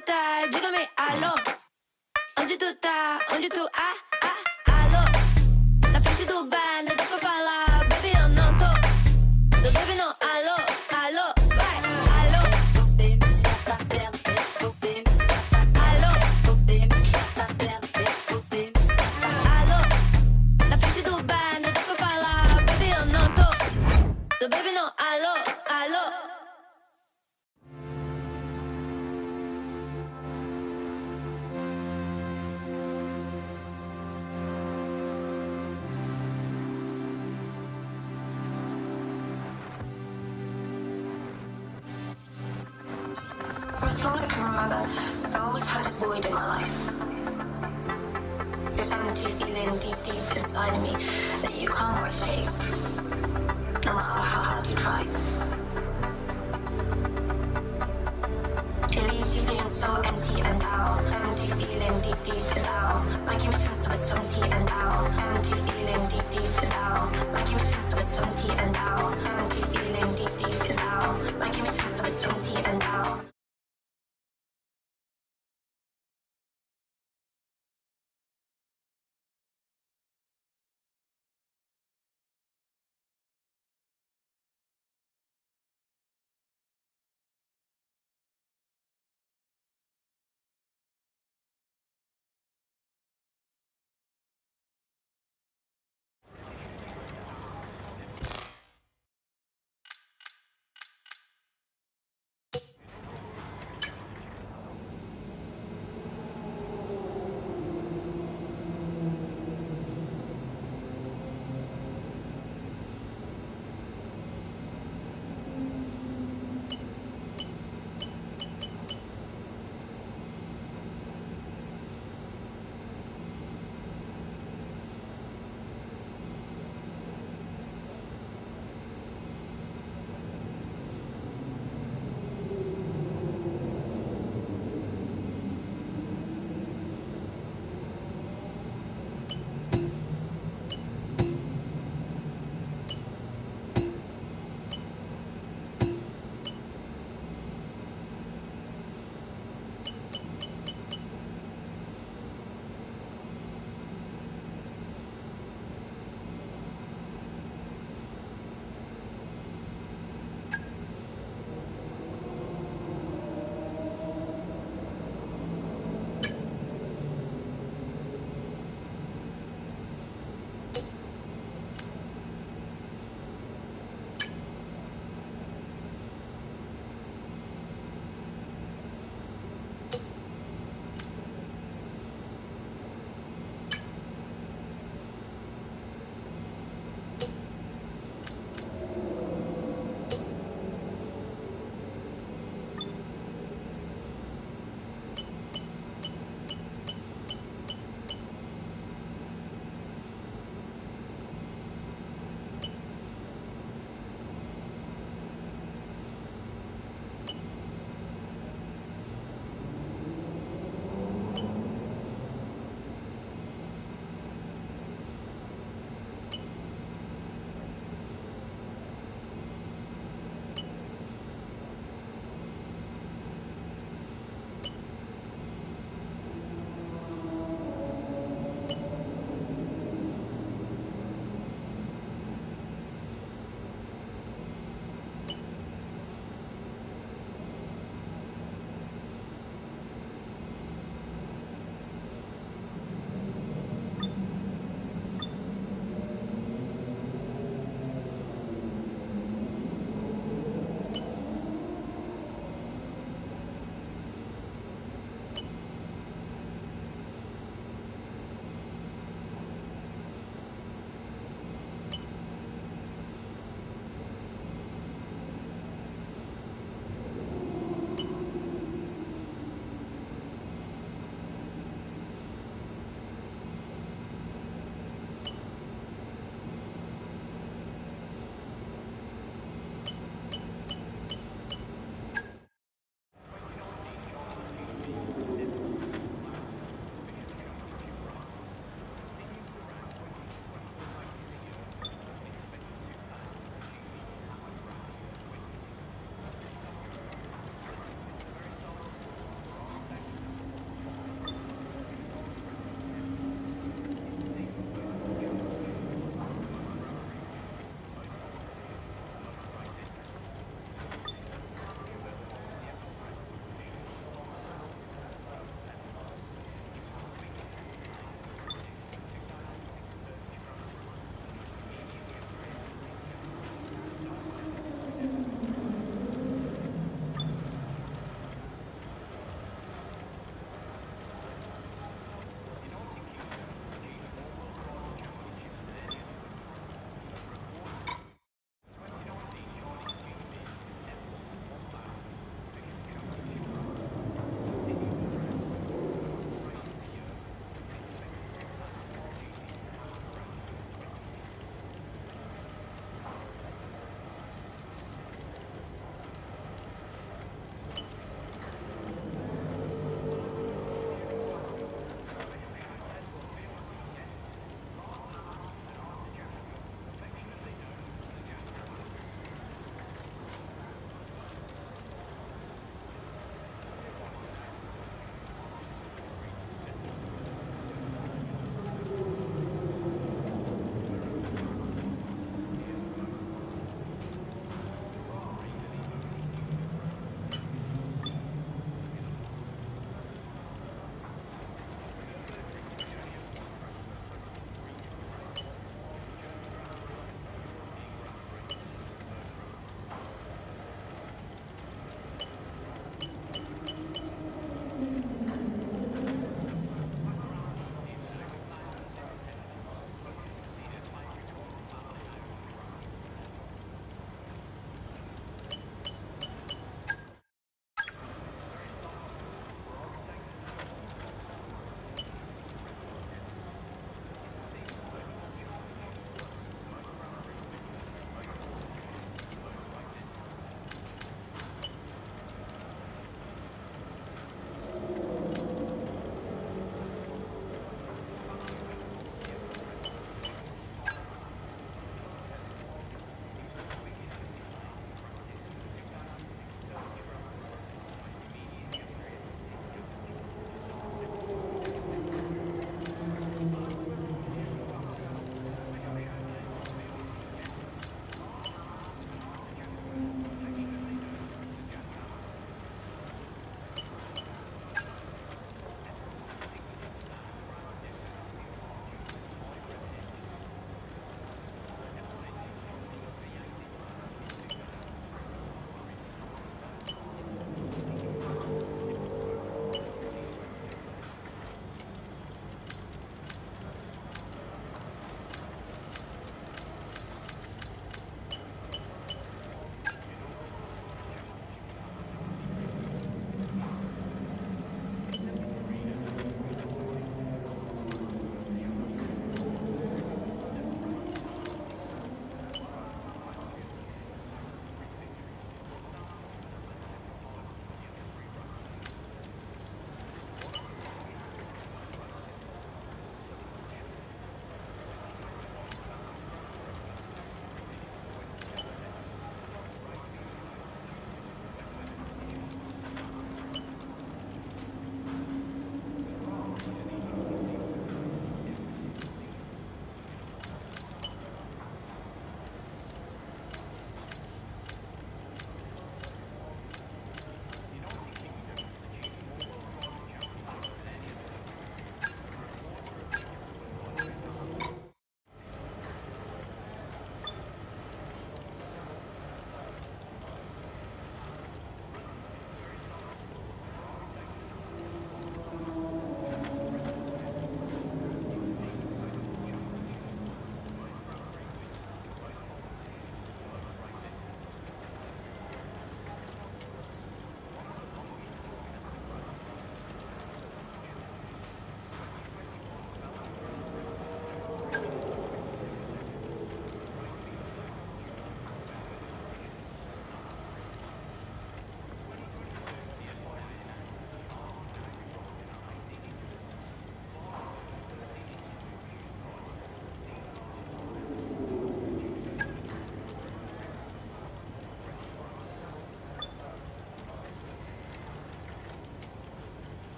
tá? Diga-me, alô. Onde tu tá? Onde tu, alô. Na frente do bar, não dá pra falar. Baby, eu não tô. Do baby, não, alô, alô. Vai, alô. Alô. Alô. Na frente do bar, não dá pra falar. Baby, eu não tô. Do baby, não, alô, alô. As long as I can remember, I've always had this void in my life. This empty feeling deep, deep inside of me that you can't quite shake, no matter how hard you try. It leaves you feeling so empty and down. Empty feeling deep, deep and down. Like you're missing something empty and down. Empty feeling deep, deep and down. Like you're missing something empty and down. Empty feeling deep, deep and down. Like you're missing something empty and down.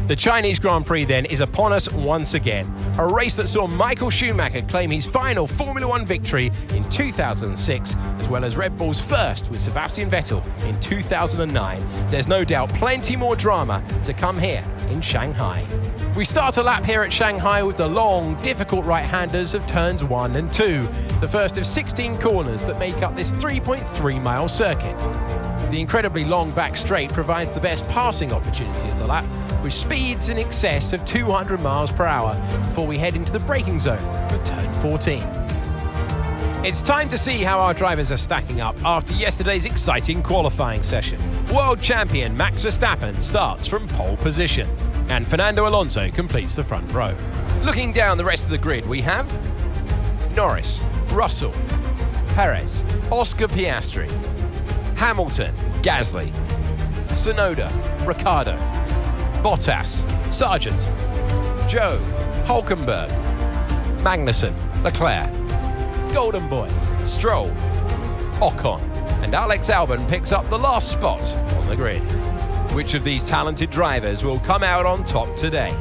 The Chinese Grand Prix then is upon us once again. A race that saw Michael Schumacher claim his final Formula One victory in 2006, as well as Red Bull's first with Sebastian Vettel in 2009. There's no doubt plenty more drama to come here in Shanghai. We start a lap here at Shanghai with the long, difficult right-handers of turns 1 and 2, the first of 16 corners that make up this 3.3-mile circuit. The incredibly long back straight provides the best passing opportunity of the lap, with speeds in excess of 200 miles per hour before we head into the braking zone for turn 14. It's time to see how our drivers are stacking up after yesterday's exciting qualifying session. World champion Max Verstappen starts from pole position, and Fernando Alonso completes the front row. Looking down the rest of the grid, we have Norris, Russell, Perez, Oscar Piastri, Hamilton, Gasly, Tsunoda, Ricciardo, Bottas, Sargeant, Joe, Hulkenberg, Magnussen, Leclerc, Golden Boy, Stroll, Ocon, and Alex Albon picks up the last spot on the grid. Which of these talented drivers will come out on top today?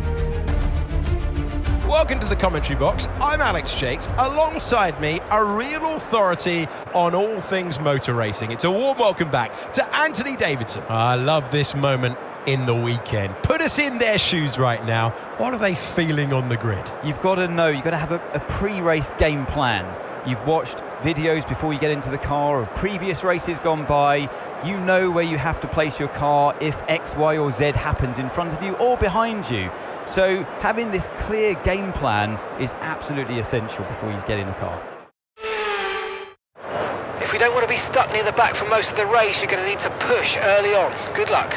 Welcome to the commentary box. I'm Alex Jakes. Alongside me, a real authority on all things motor racing. It's a warm welcome back to Anthony Davidson. I love this moment in the weekend. Put us in their shoes right now. What are they feeling on the grid? You've got to know, you've got to have a pre-race game plan. You've watched videos before you get into the car of previous races gone by. You know where you have to place your car if X, Y or Z happens in front of you or behind you. So having this clear game plan is absolutely essential before you get in the car. If we don't want to be stuck near the back for most of the race, you're going to need to push early on. Good luck.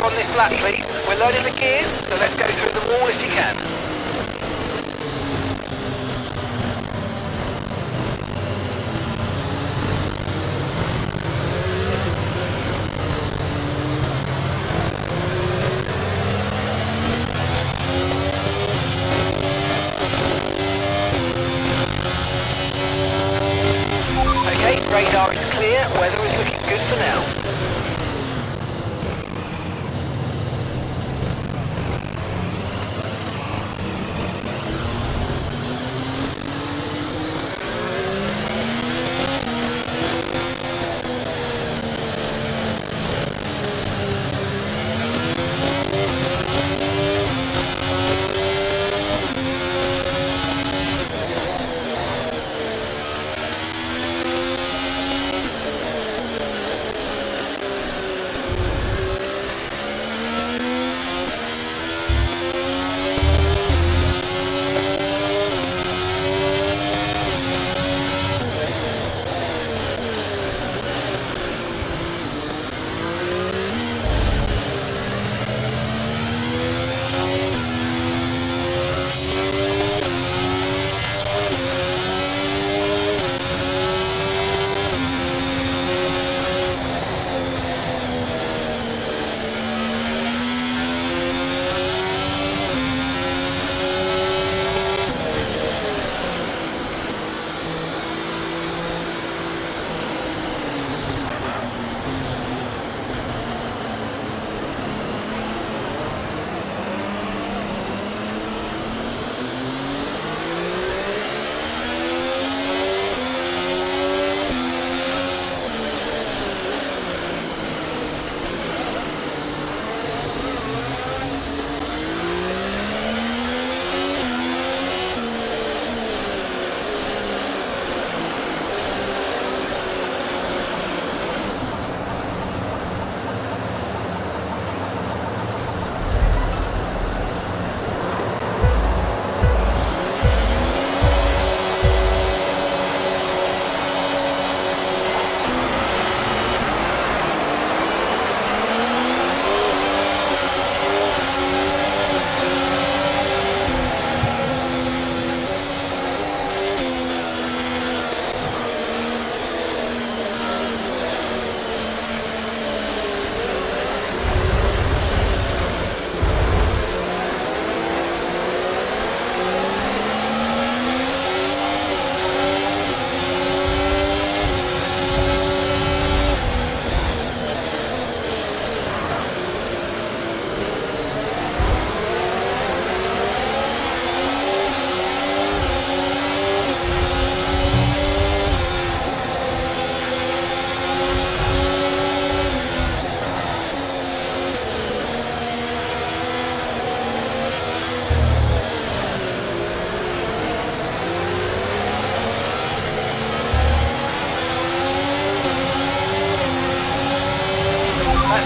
on this lap, please. We're loading the gears, so let's go through them all if you can. Okay, radar is clear, weather is looking good for now.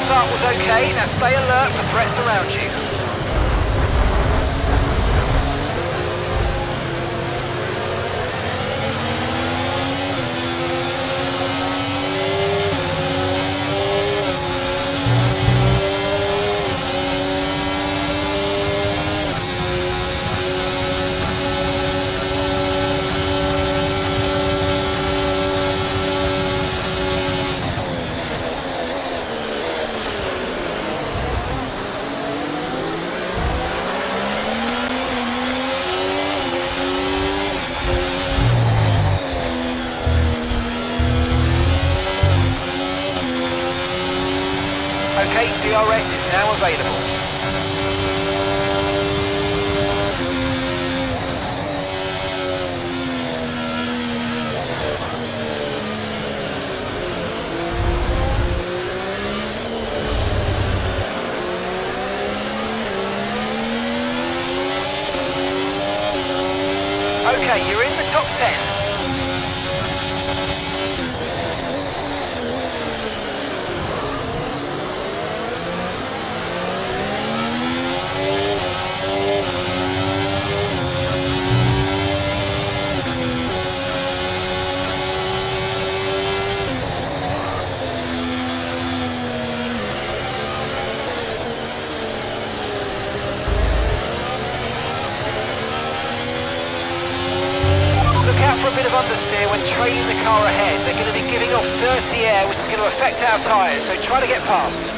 Start was okay, now stay alert for threats around you. Okay, DRS is now available. Okay, you're in the top 10. understeer when trailing the car ahead. They're going to be giving off dirty air, which is going to affect our tyres, so try to get past.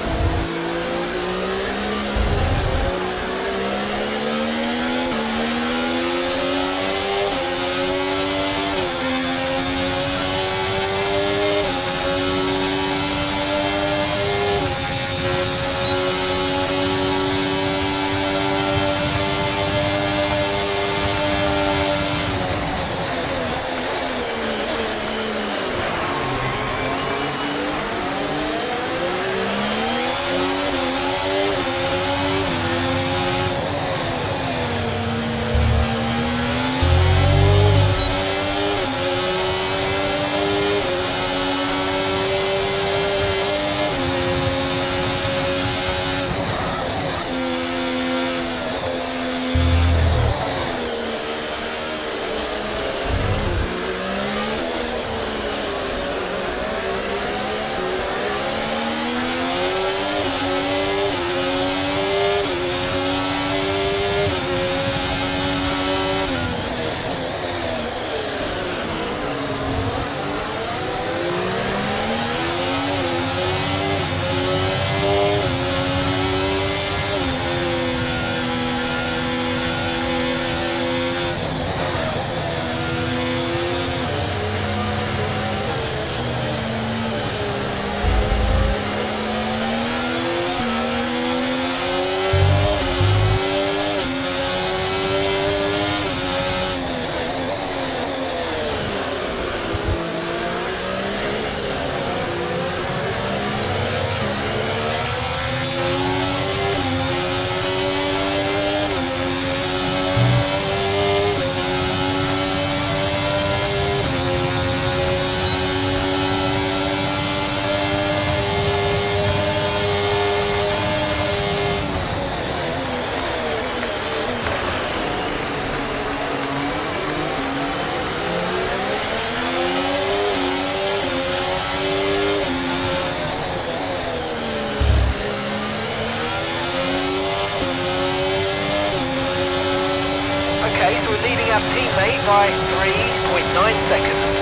Okay, so we're leading our teammate by 3.9 seconds.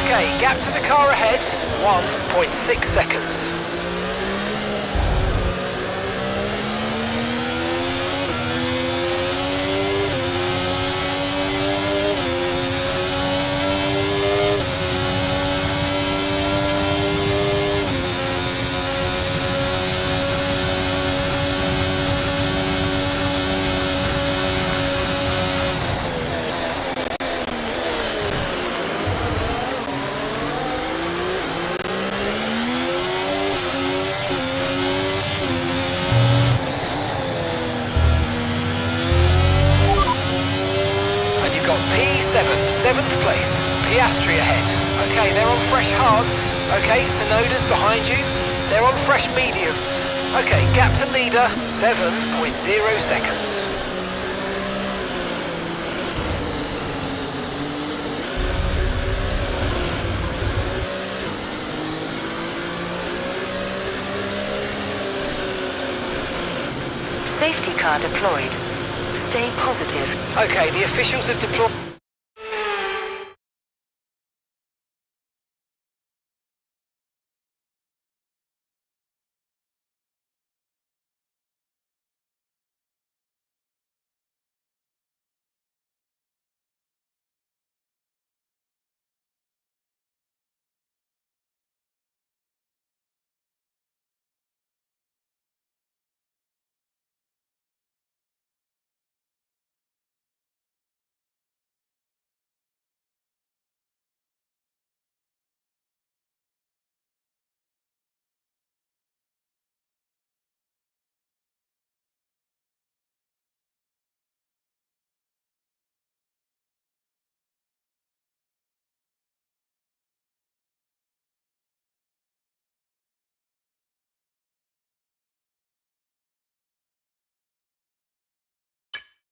Okay, gap to the car ahead, 1.6 seconds. Seventh place, Piastri ahead. Okay, they're on fresh hards. Okay, Sonoda's behind you. They're on fresh mediums. Okay, gap to leader, 7.0 seconds. Safety car deployed. Stay positive. Okay, the officials have deployed.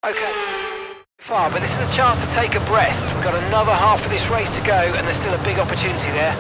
Okay, far, but this is a chance to take a breath. We've got another half of this race to go, and there's still a big opportunity there.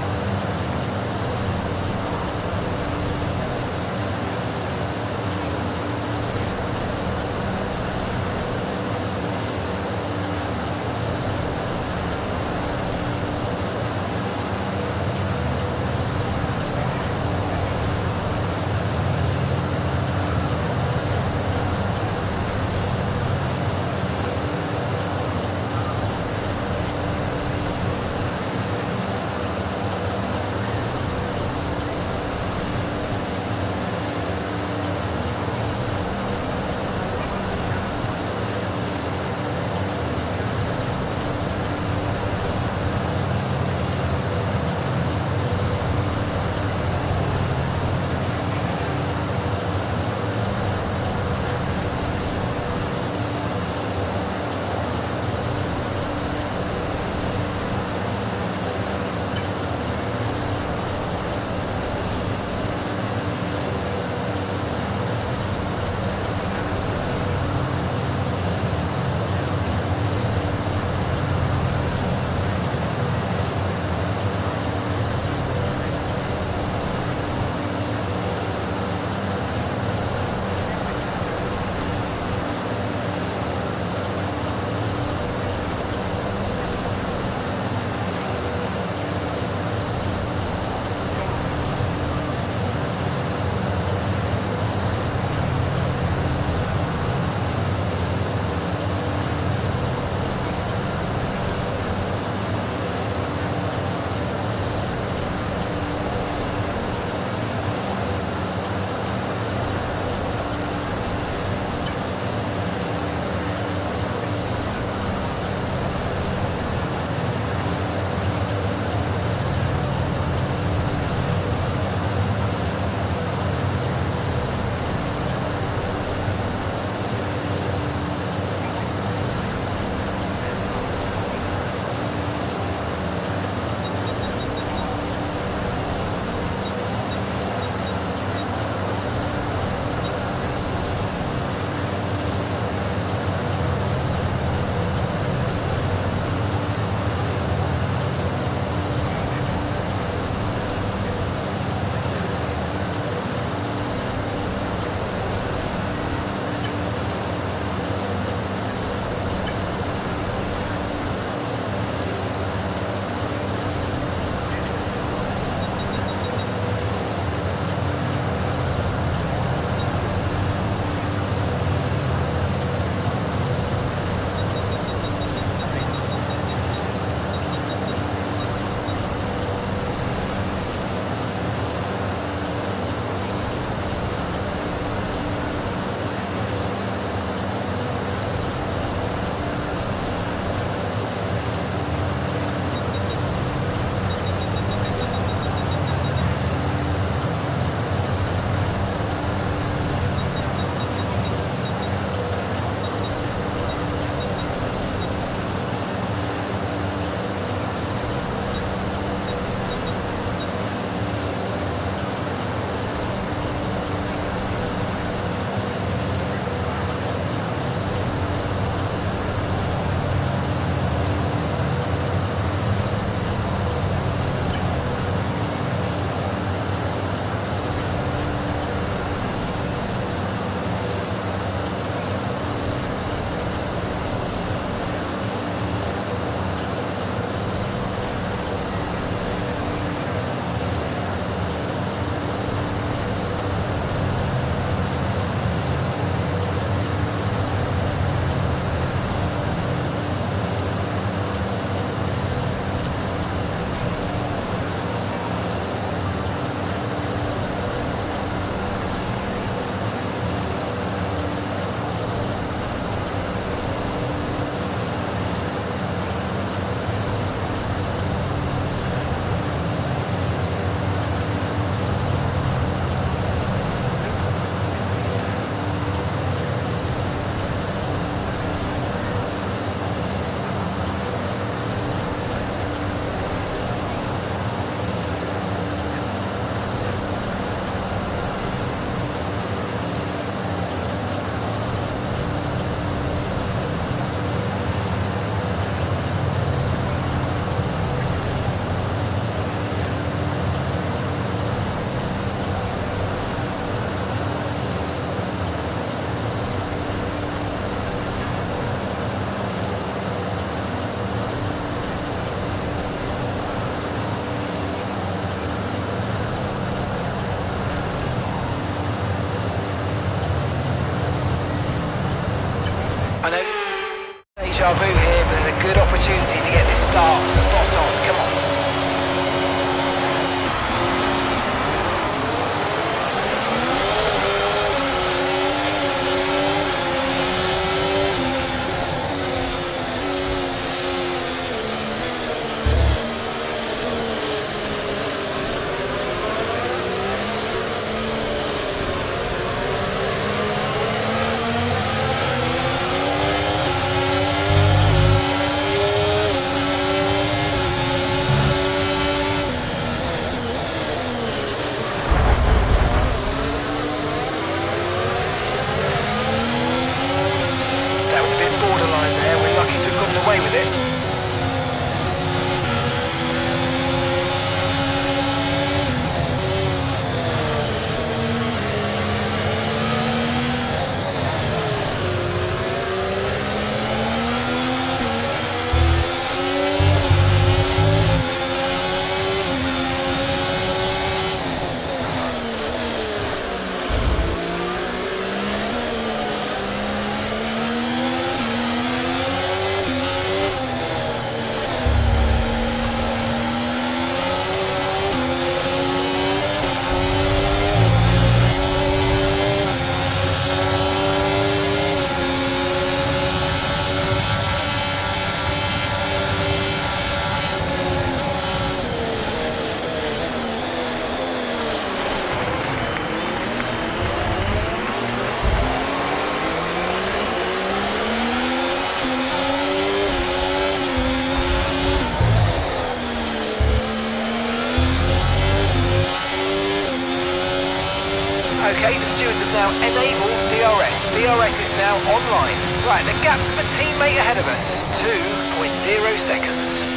Okay, the stewards have now enabled DRS. DRS is now online. Right, the gap to the teammate ahead of us, 2.0 seconds.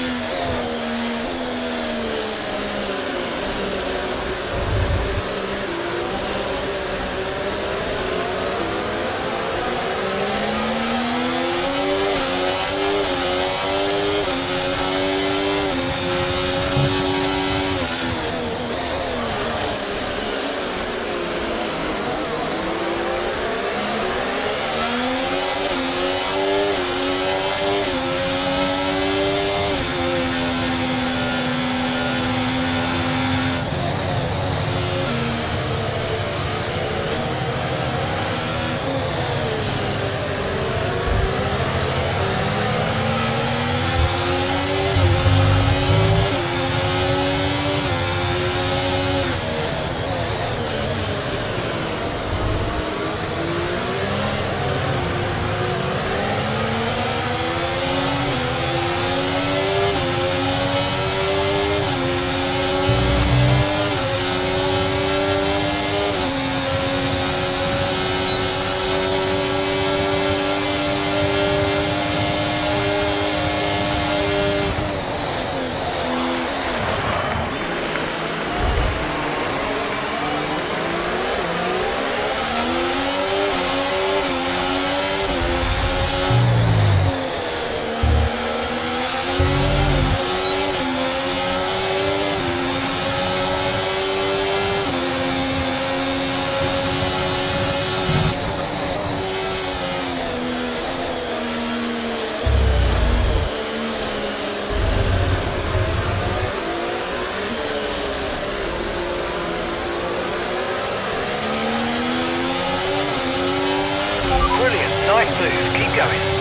Nice move, keep going.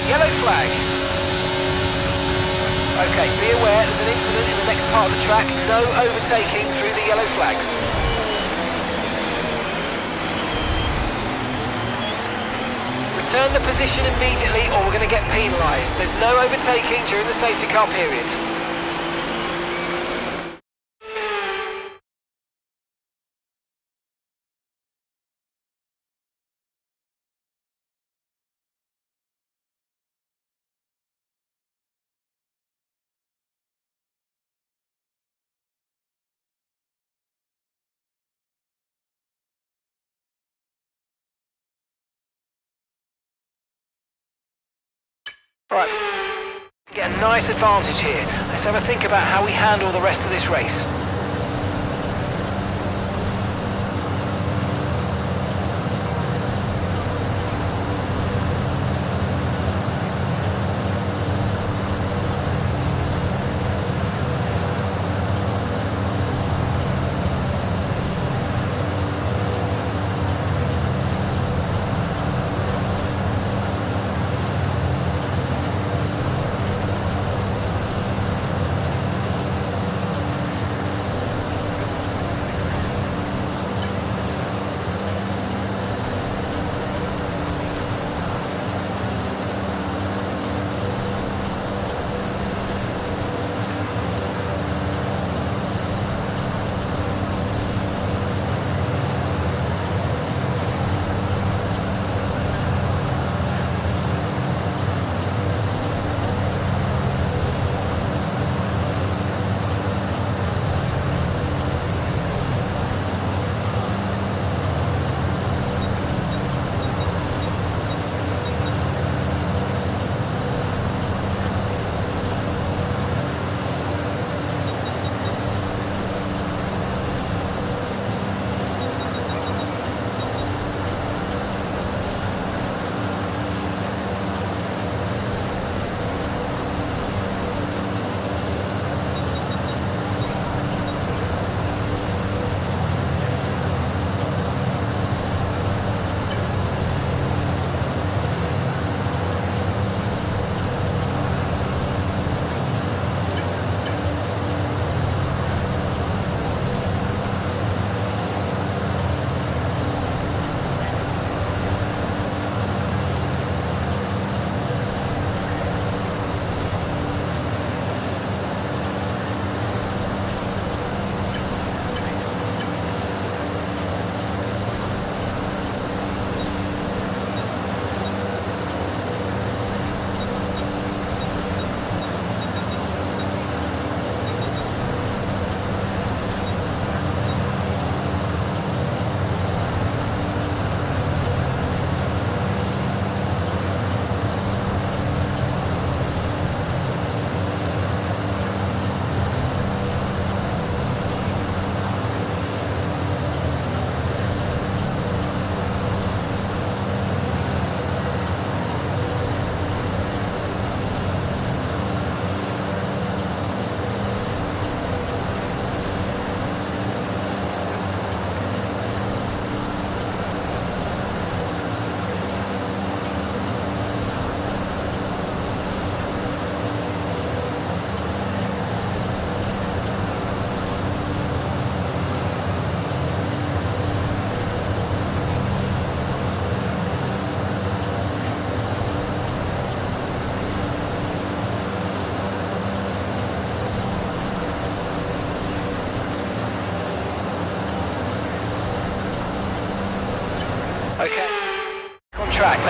Yellow flag. Okay, be aware there's an incident in the next part of the track. No overtaking through the yellow flags. Return the position immediately or we're going to get penalised. There's no overtaking during the safety car period. Alright, get a nice advantage here. Let's have a think about how we handle the rest of this race.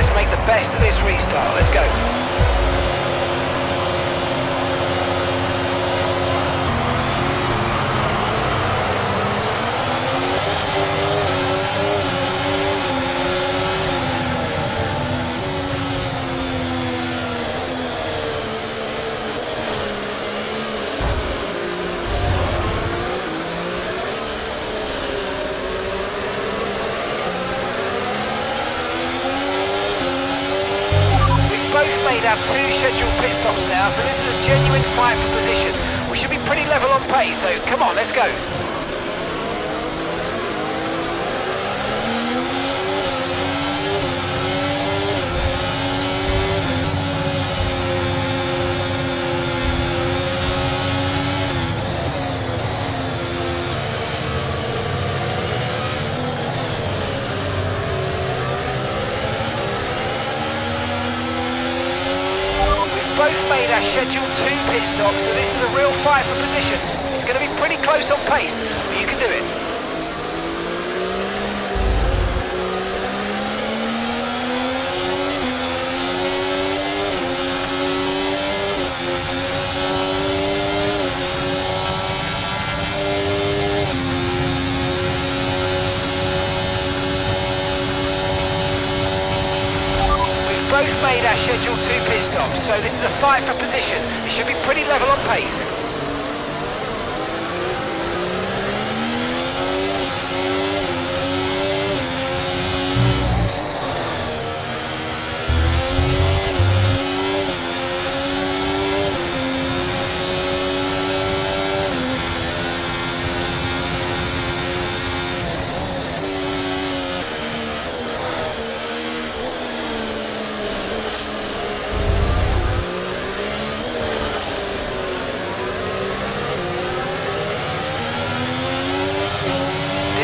let's make the best of this restart. Let's go. Have 2 scheduled pit stops now, so this is a genuine fight for position. We should be pretty level on pace, so come on, let's go. Both made our scheduled 2 pit stops, so this is a real fight for position. It's going to be pretty close on pace, but you can do it. Both made our scheduled 2 pit stops, so this is a fight for position. It should be pretty level on pace.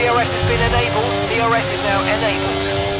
DRS has been enabled. DRS is now enabled.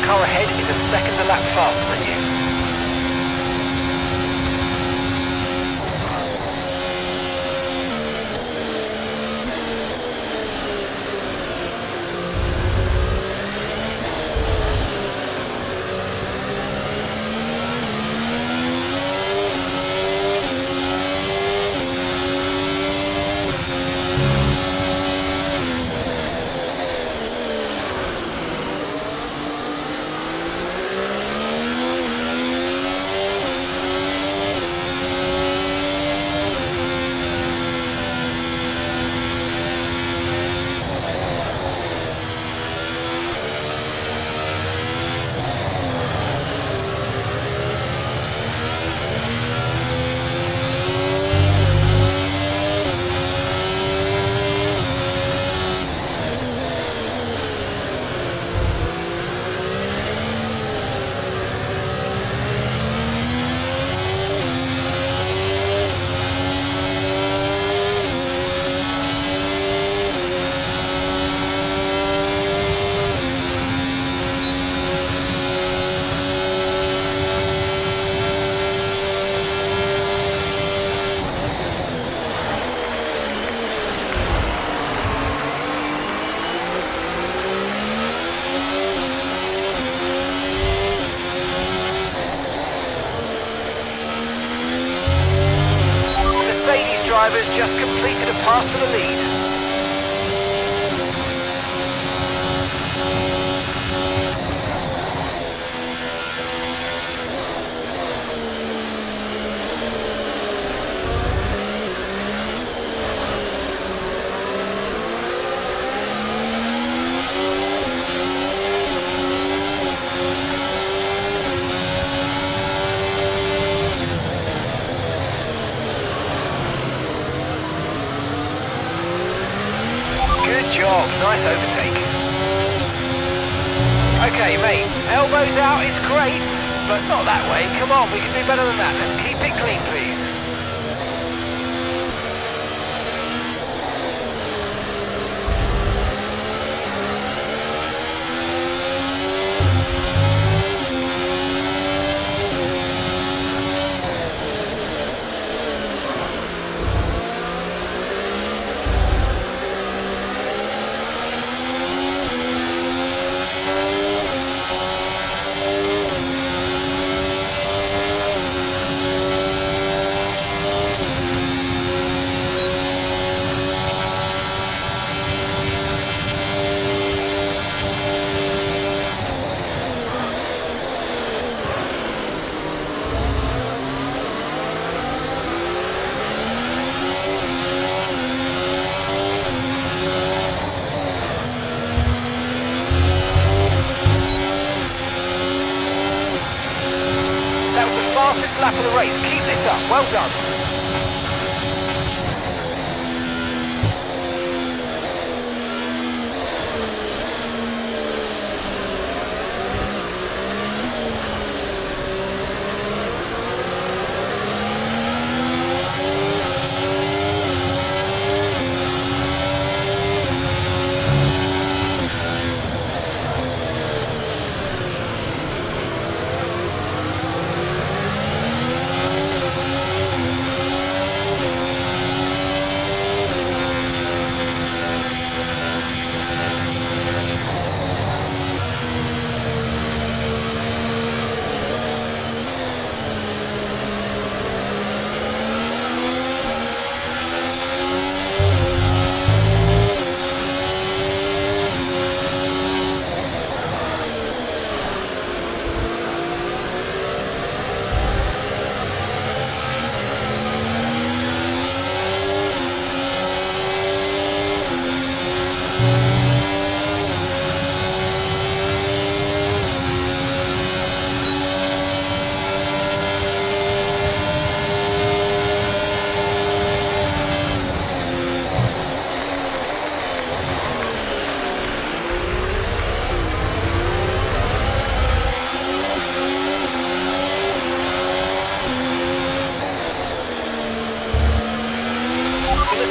car ahead is a second a lap faster than you. drivers just completed a pass for the lead. Job, nice overtake. Okay, mate, elbows out is great, but not that way. Come on, we can do better than that. Let's keep it clean, please. Fastest lap of the race. Keep this up. Well done.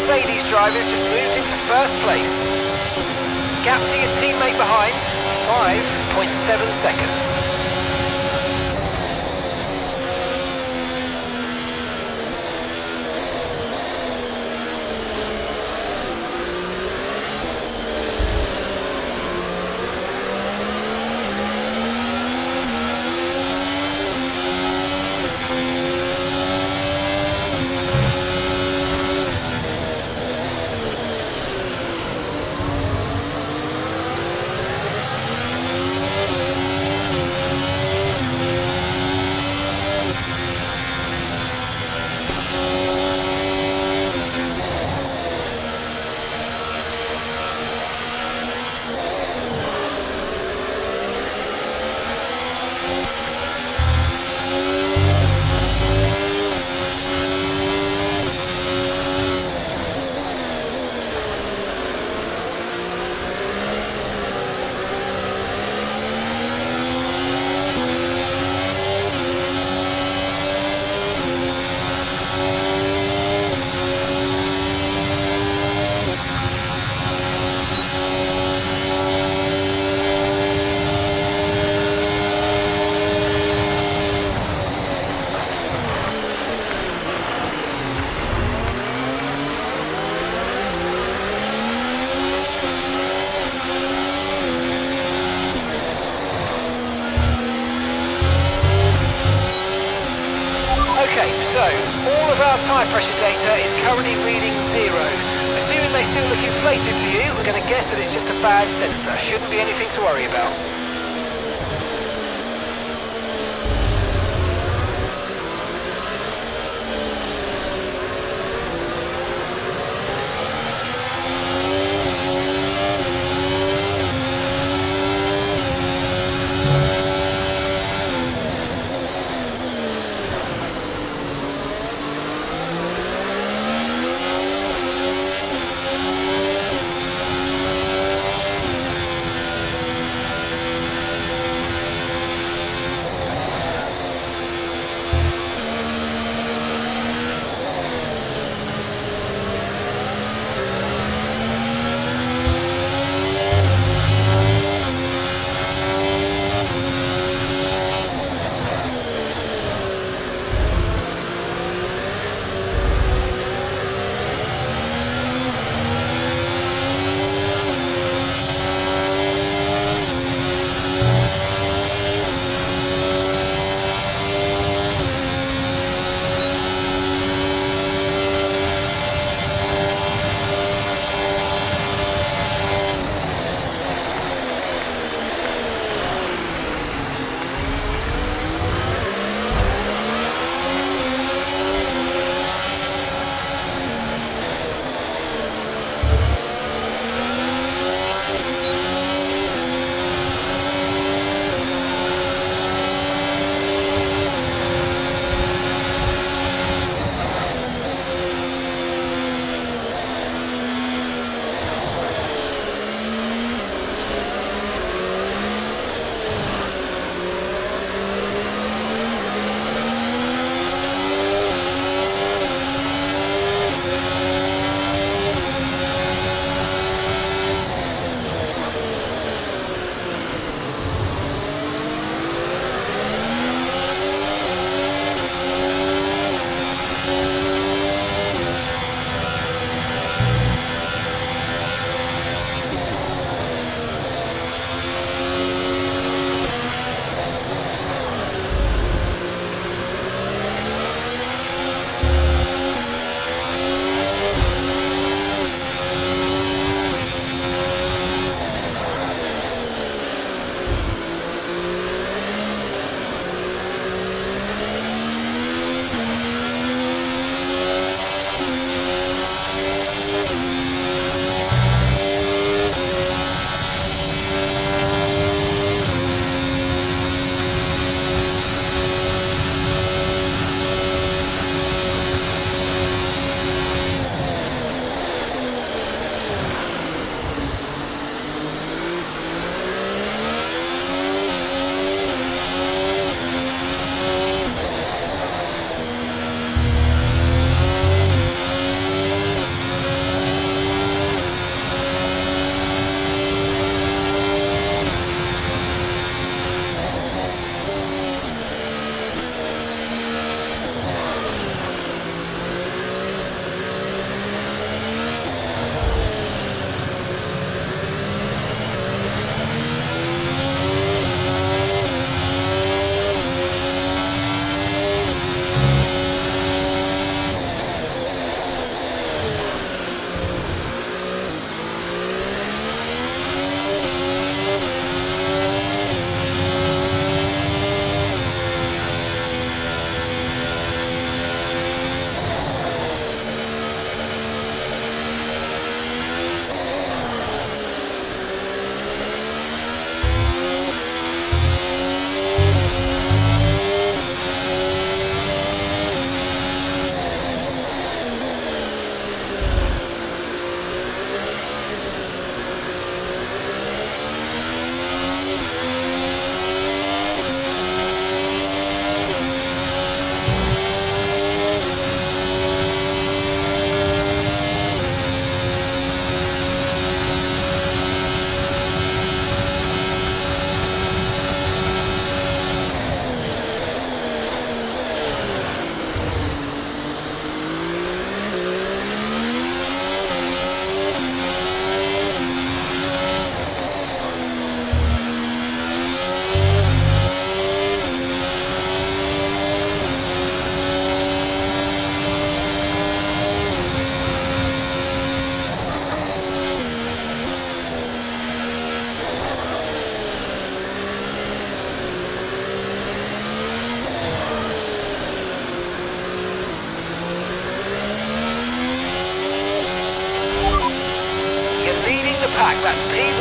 Mercedes drivers just moved into first place. Gap to your teammate behind, 5.7 seconds. Okay, so all of our tyre pressure data is currently reading 0. Assuming they still look inflated to you, we're going to guess that it's just a bad sensor. Shouldn't be anything to worry about.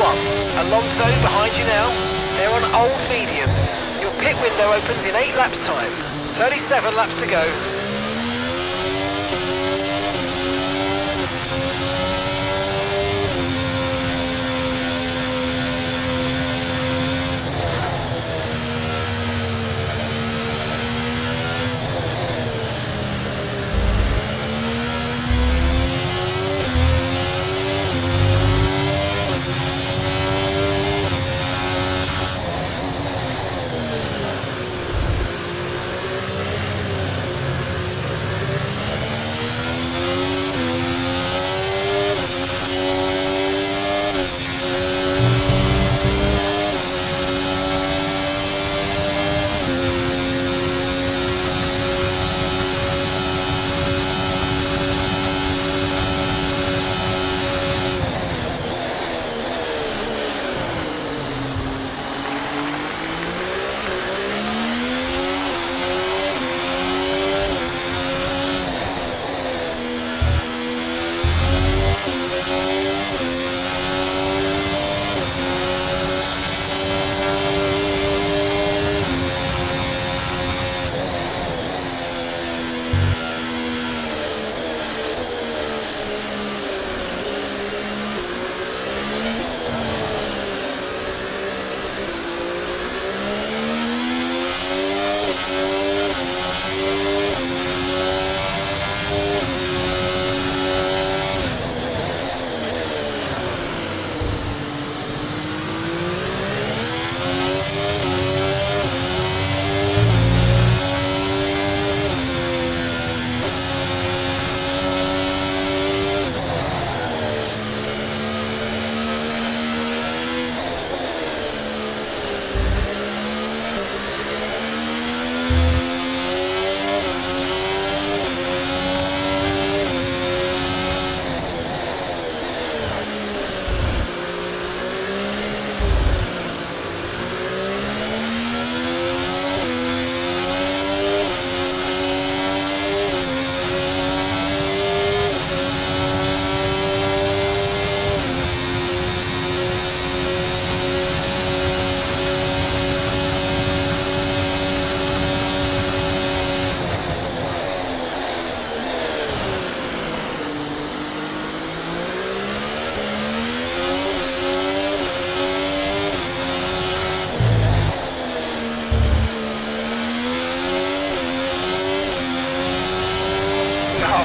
one. Alonso behind you now. They're on old mediums. Your pit window opens in 8 laps time. 37 laps to go.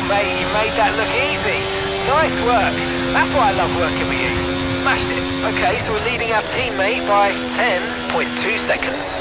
Mate, you made that look easy. Nice work. That's why I love working with you. Smashed it. Okay, so we're leading our teammate by 10.2 seconds.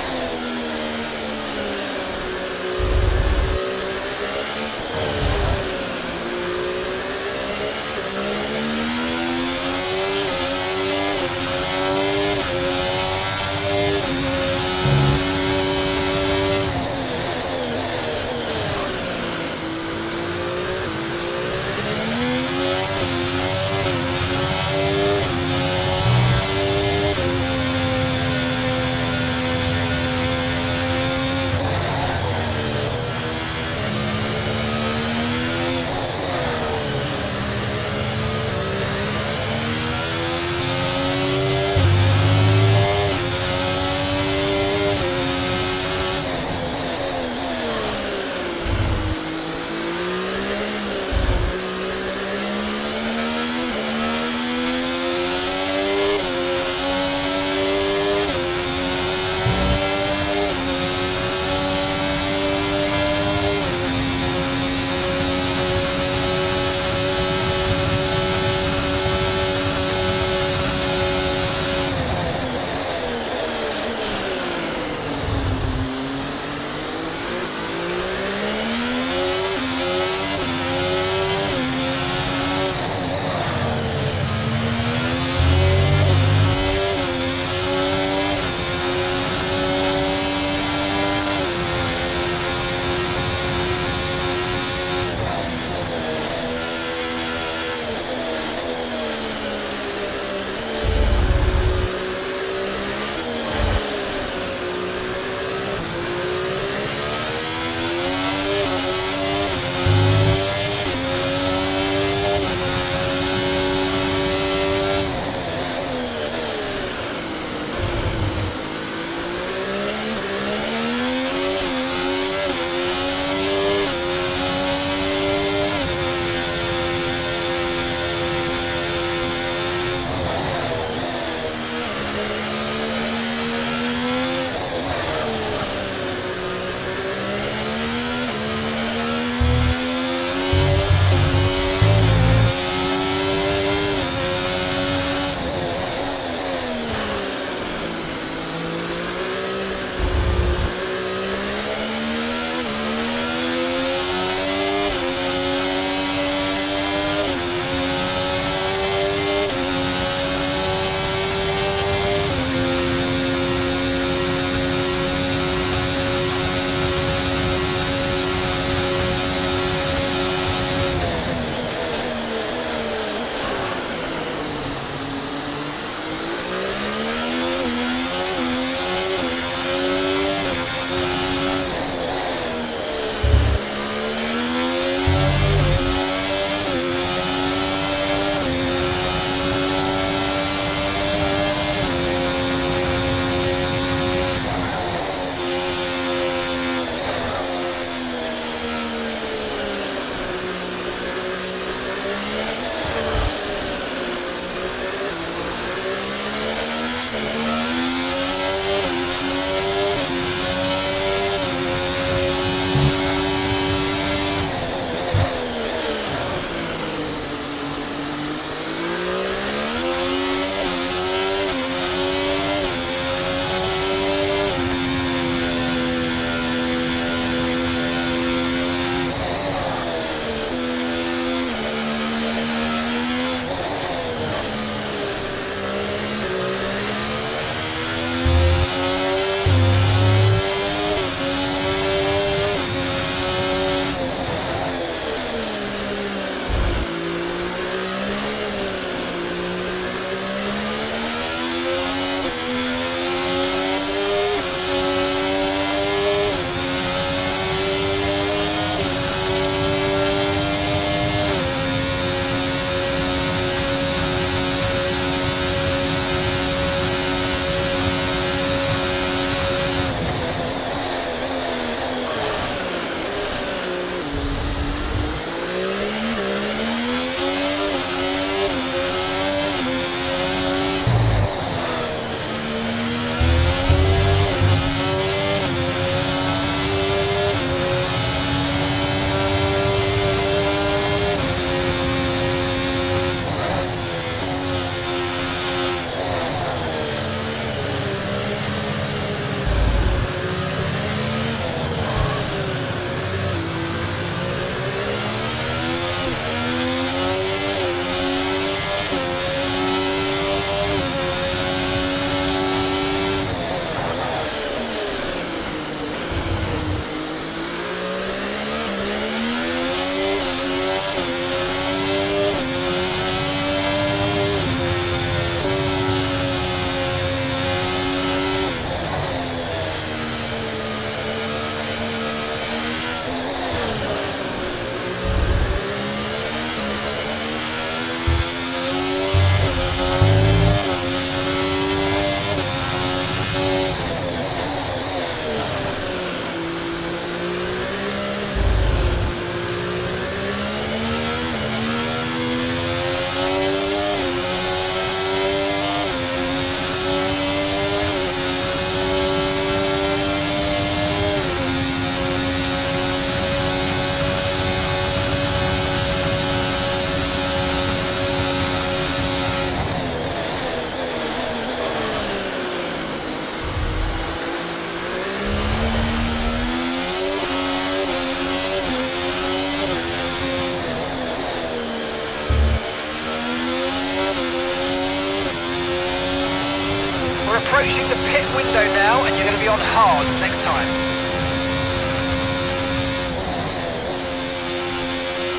Fernando now, and you're going to be on hards next time.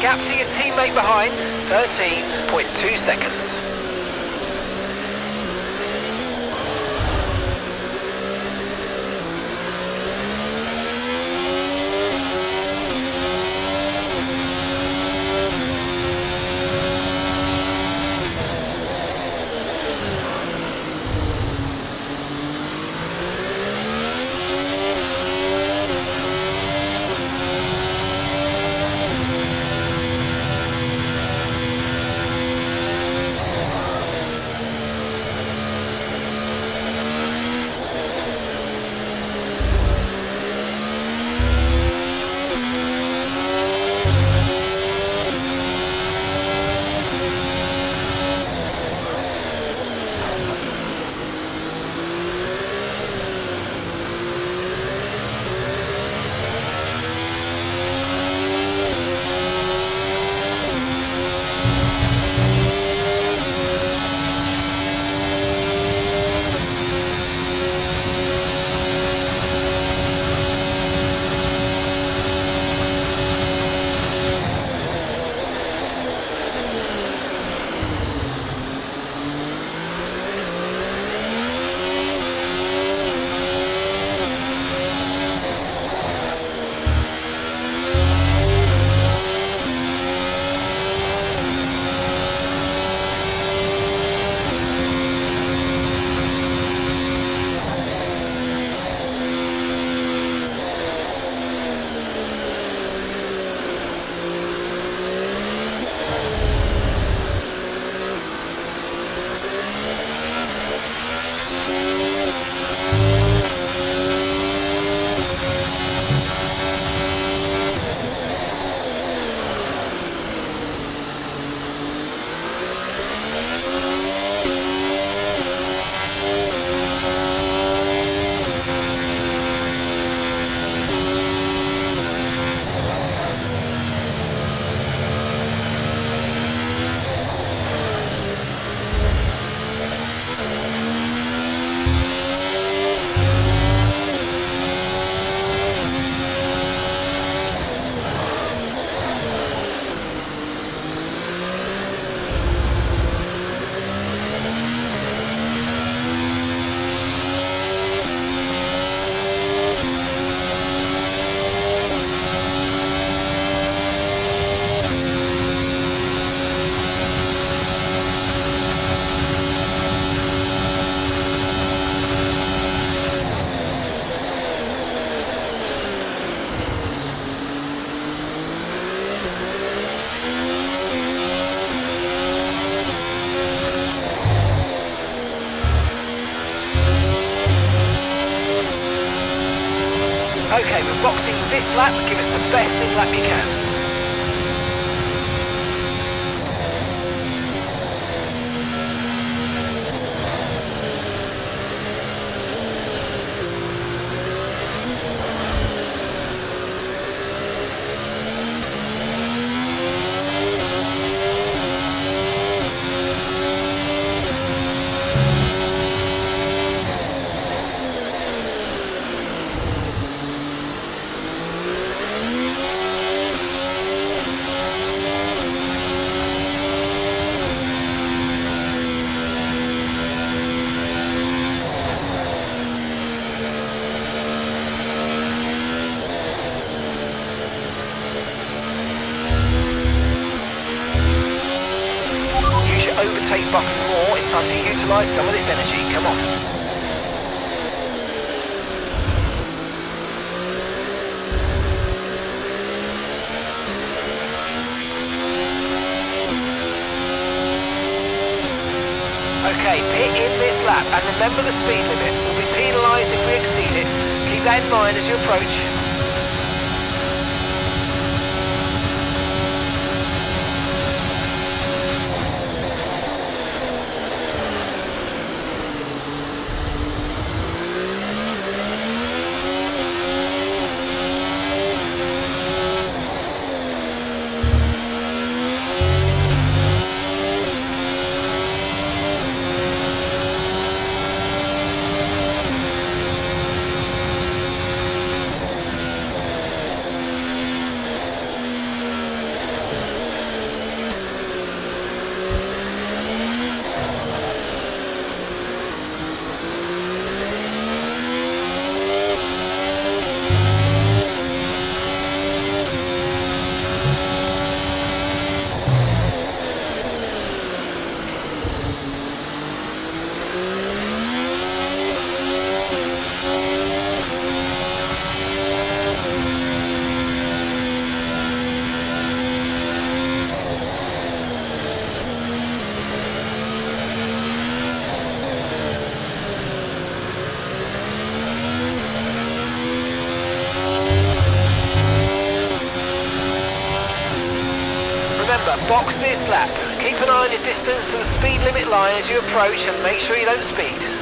Gap to your teammate behind, 13.2 seconds. Okay, we're boxing this lap. Give us the best in lap you can. Overtake button more. It's time to utilise some of this energy. Come on. Okay, pit in this lap and remember the speed limit. We'll be penalised if we exceed it. Keep that in mind as you approach. remember, box this lap. Keep an eye on your distance to the speed limit line as you approach and make sure you don't speed.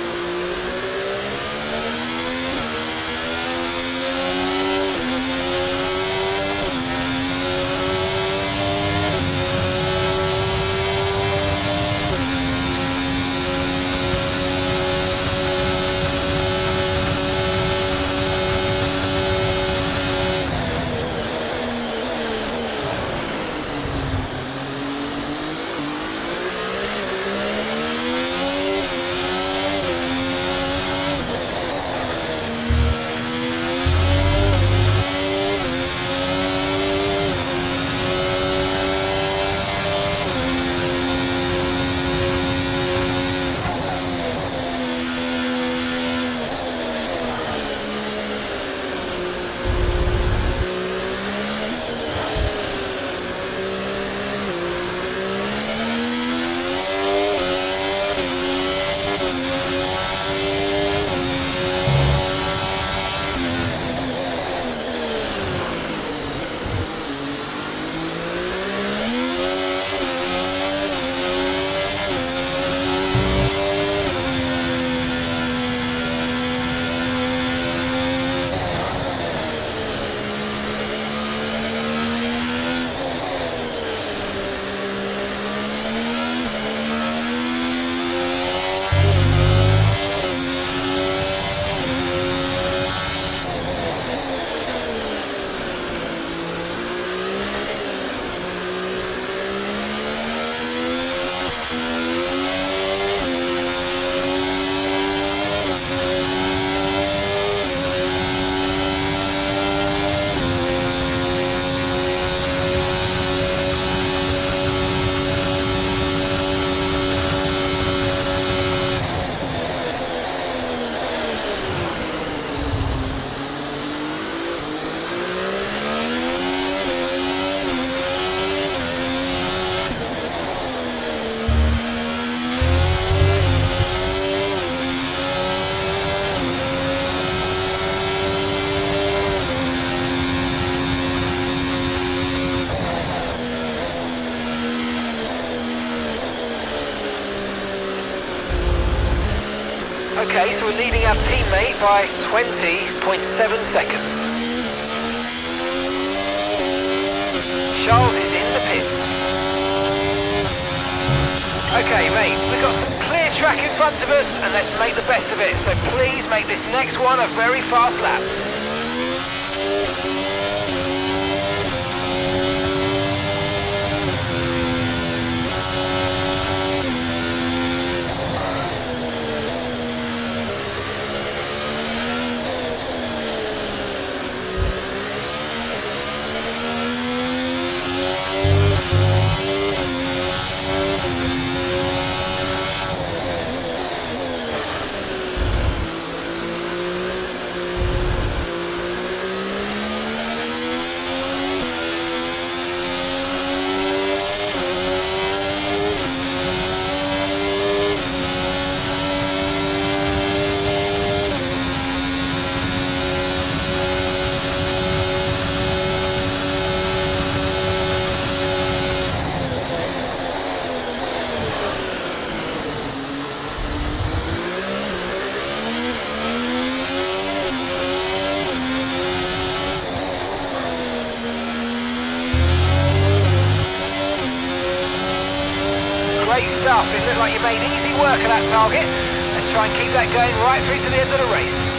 Okay, so we're leading our teammate by 20.7 seconds. Charles is in the pits. Okay, mate, we've got some clear track in front of us, and let's make the best of it. So please make this next one a very fast lap. Great stuff. It looked like you made easy work of that target. Let's try and keep that going right through to the end of the race.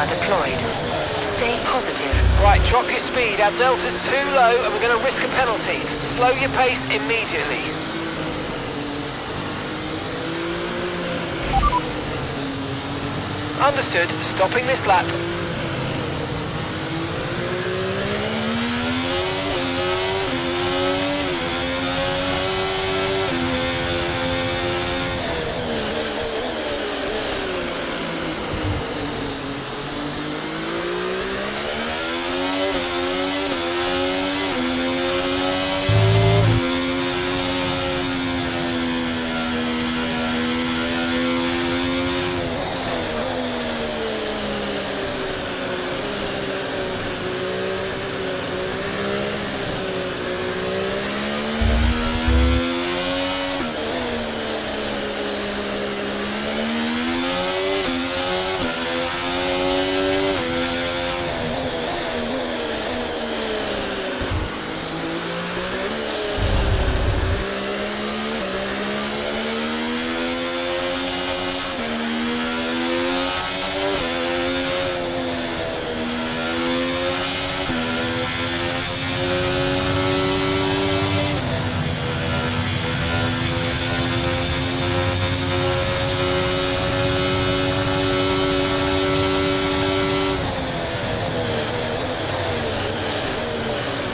car deployed. Stay positive. Right, drop your speed. Our delta's too low and we're going to risk a penalty. Slow your pace immediately. Understood. Stopping this lap.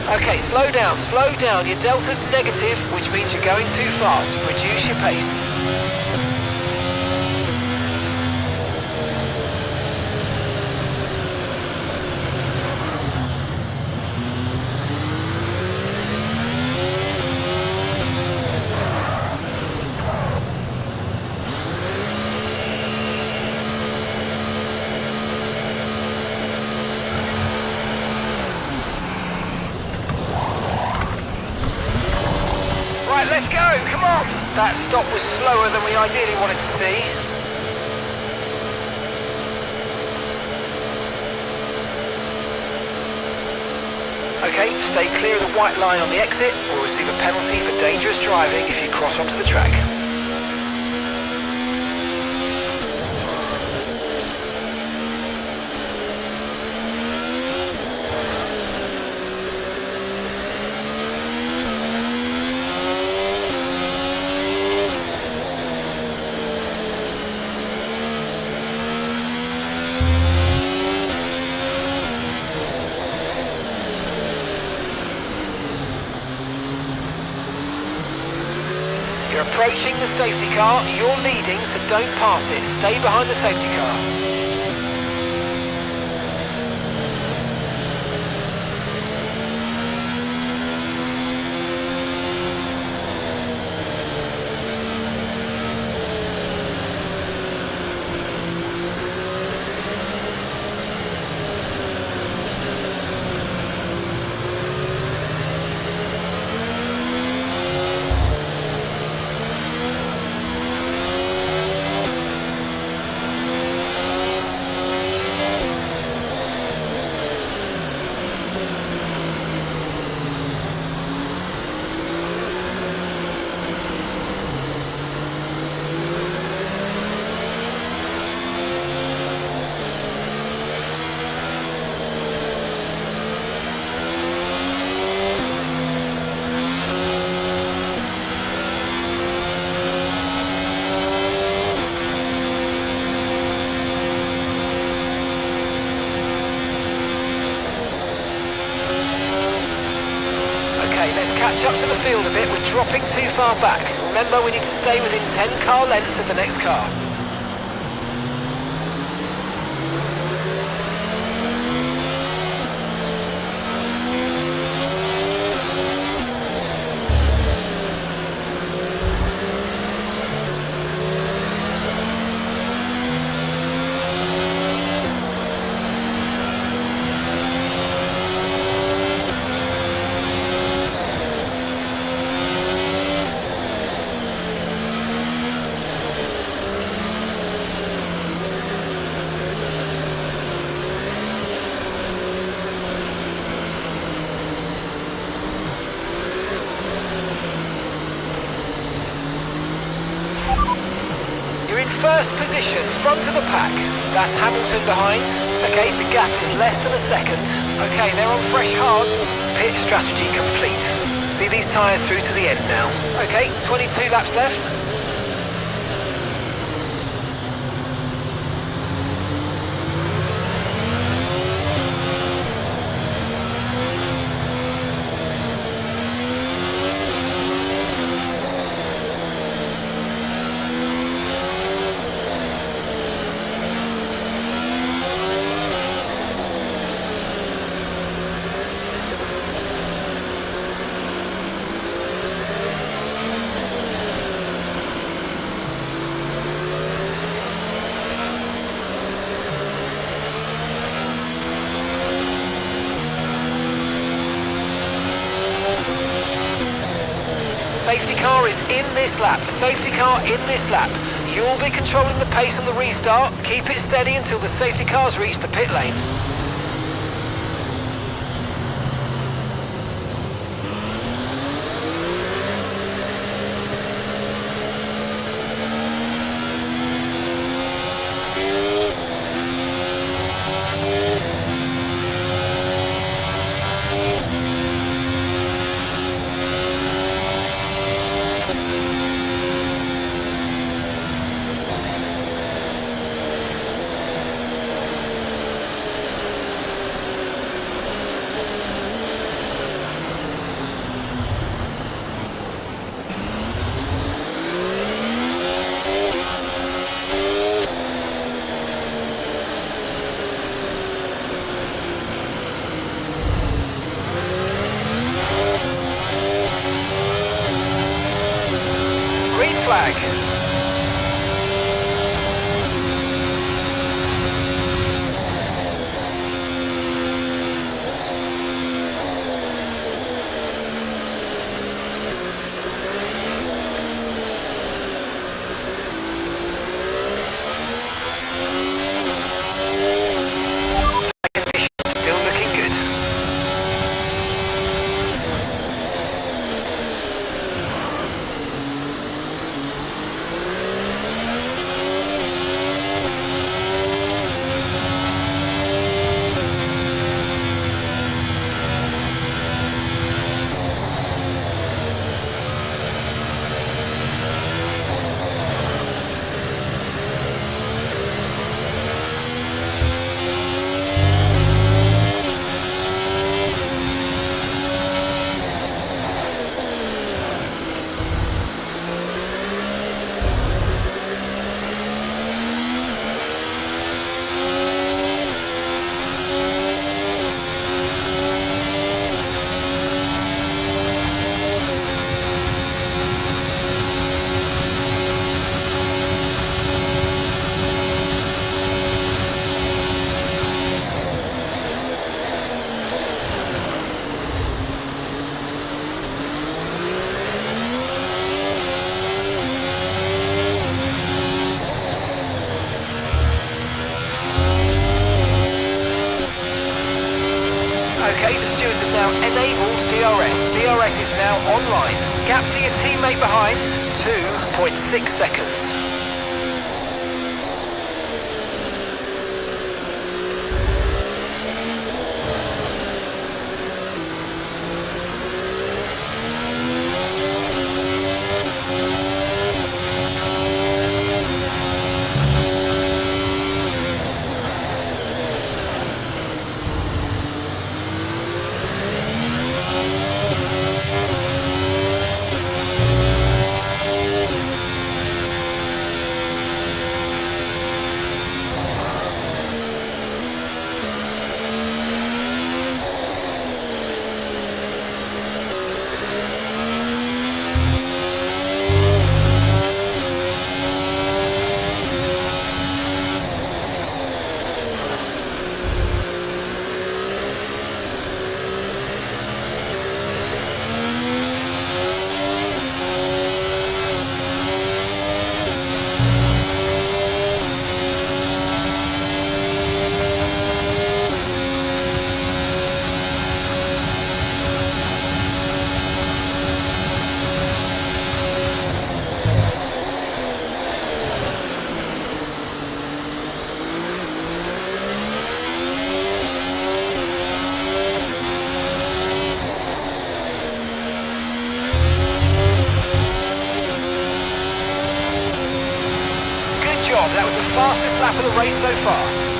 Okay, slow down. Your delta's negative, which means you're going too fast. Reduce your pace. Right, let's go, come on! That stop was slower than we ideally wanted to see. Okay, stay clear of the white line on the exit. We'll receive a penalty for dangerous driving if you cross onto the track. You're approaching the safety car, you're leading, so don't pass it. Stay behind the safety car. Let's catch up to the field a bit. We're dropping too far back. Remember, we need to stay within 10 car lengths of the next car. in first position, front of the pack. That's Hamilton behind. Okay, the gap is less than a second. Okay, they're on fresh hards. Pit strategy complete. See these tyres through to the end now. Okay, 22 laps left. Safety car is in this lap. Safety car in this lap. You'll be controlling the pace on the restart. Keep it steady until the safety cars reach the pit lane. Flag. Still looking good. Okay, the stewards have now enabled DRS. DRS is now online. Gap to your teammate behind, 2.6 seconds. but that was the fastest lap of the race so far.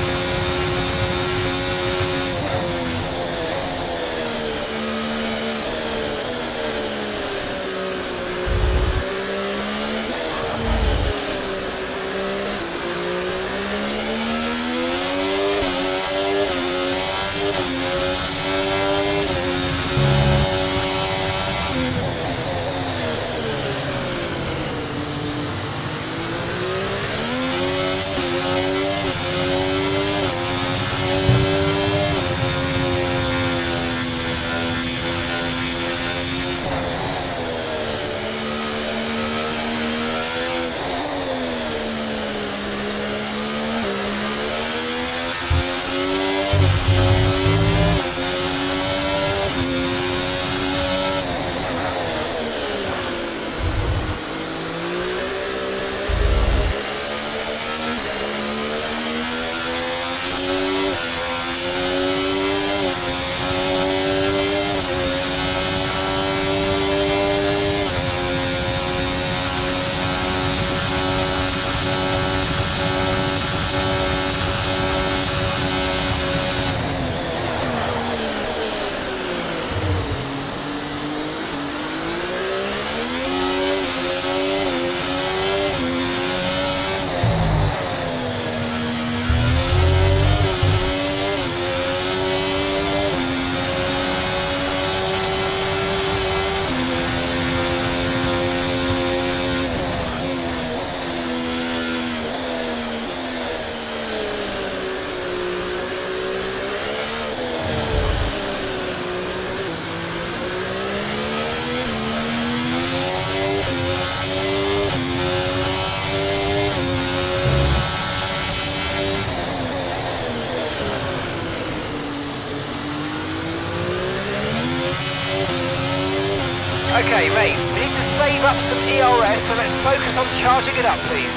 Okay, mate, we need to save up some ERS, so let's focus on charging it up, please.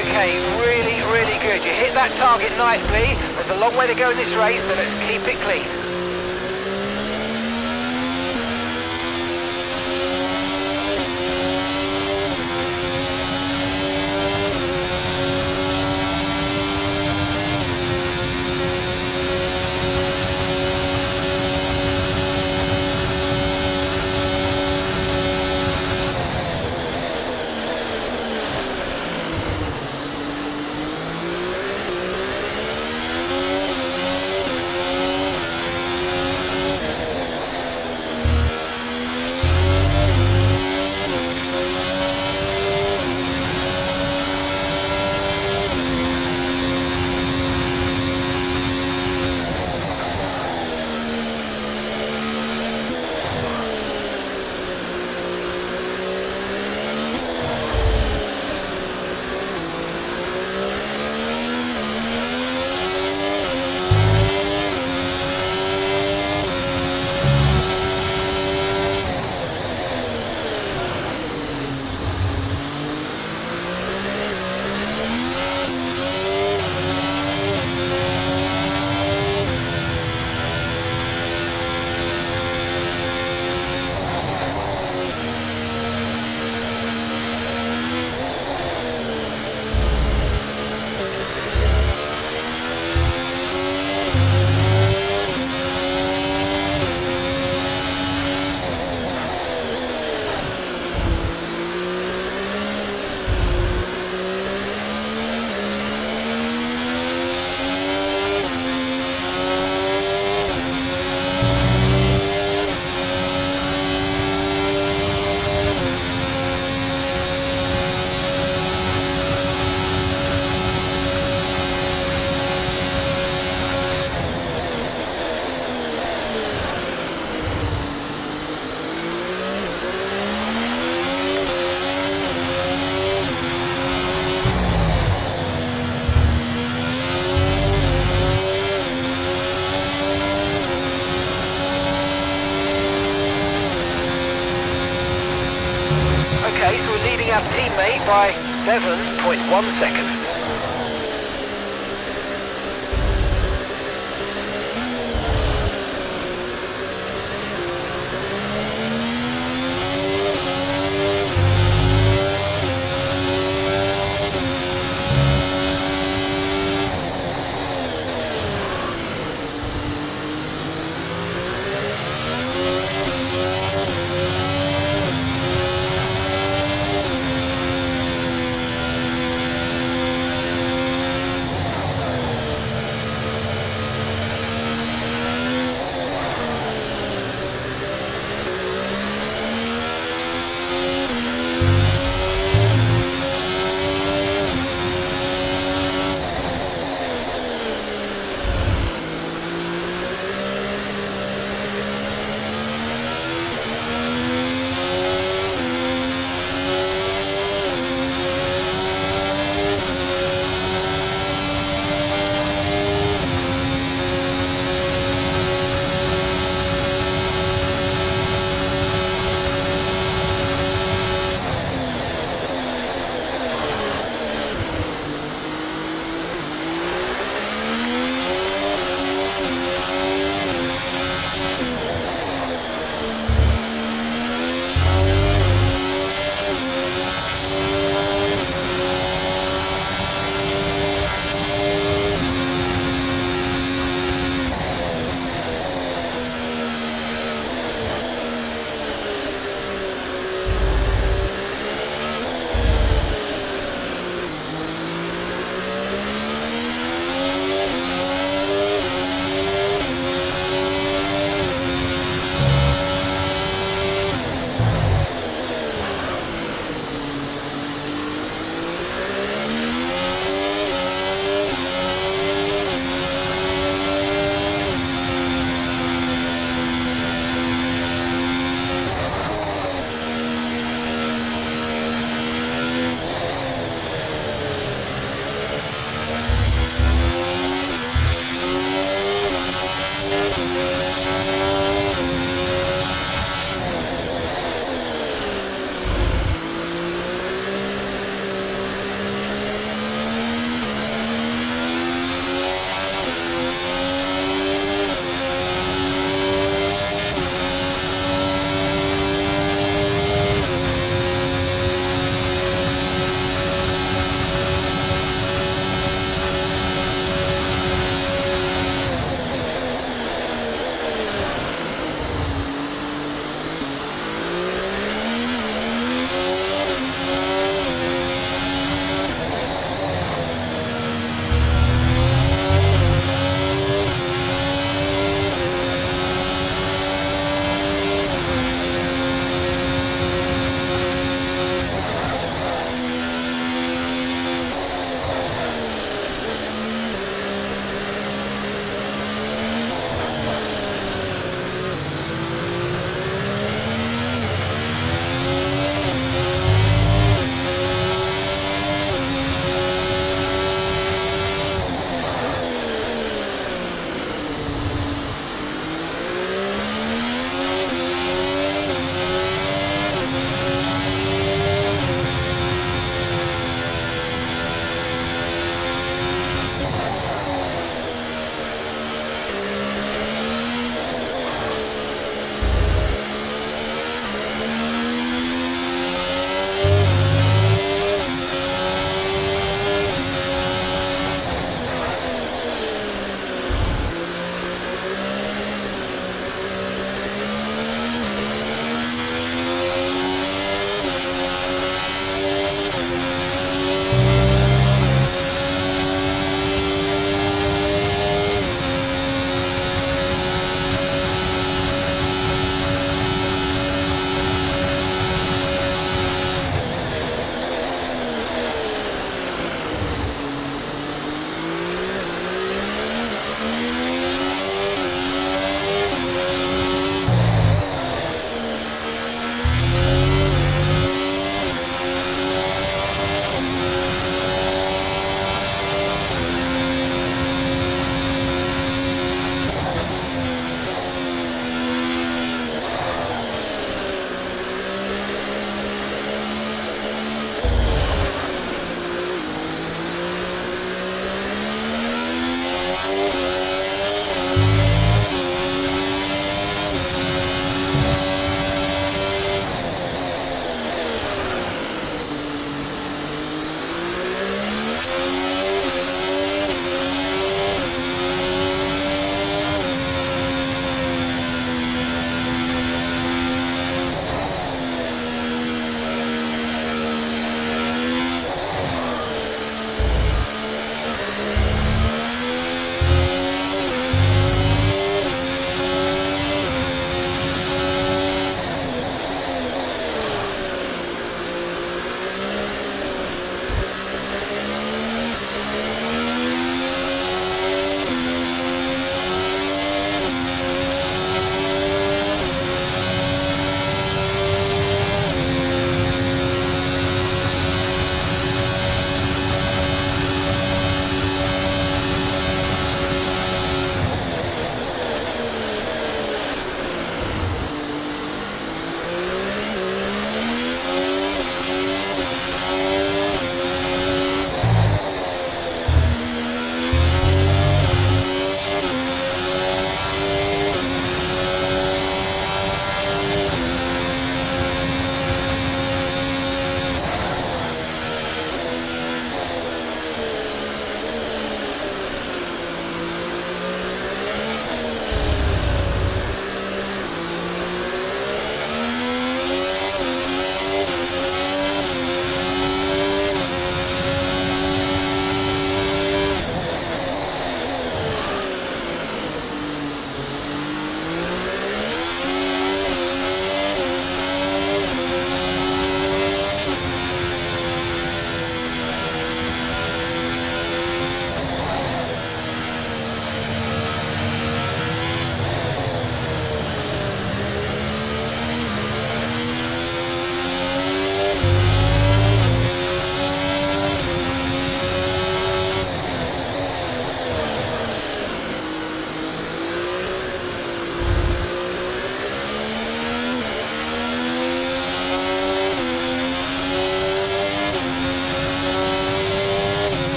Okay, really good. You hit that target nicely. There's a long way to go in this race, so let's keep it clean. Okay, so we're leading our teammate by 7.1 seconds.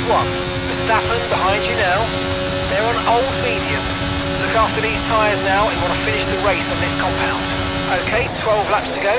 one. Verstappen behind you now. They're on old mediums. Look after these tyres now if you want to finish the race on this compound. Okay, 12 laps to go.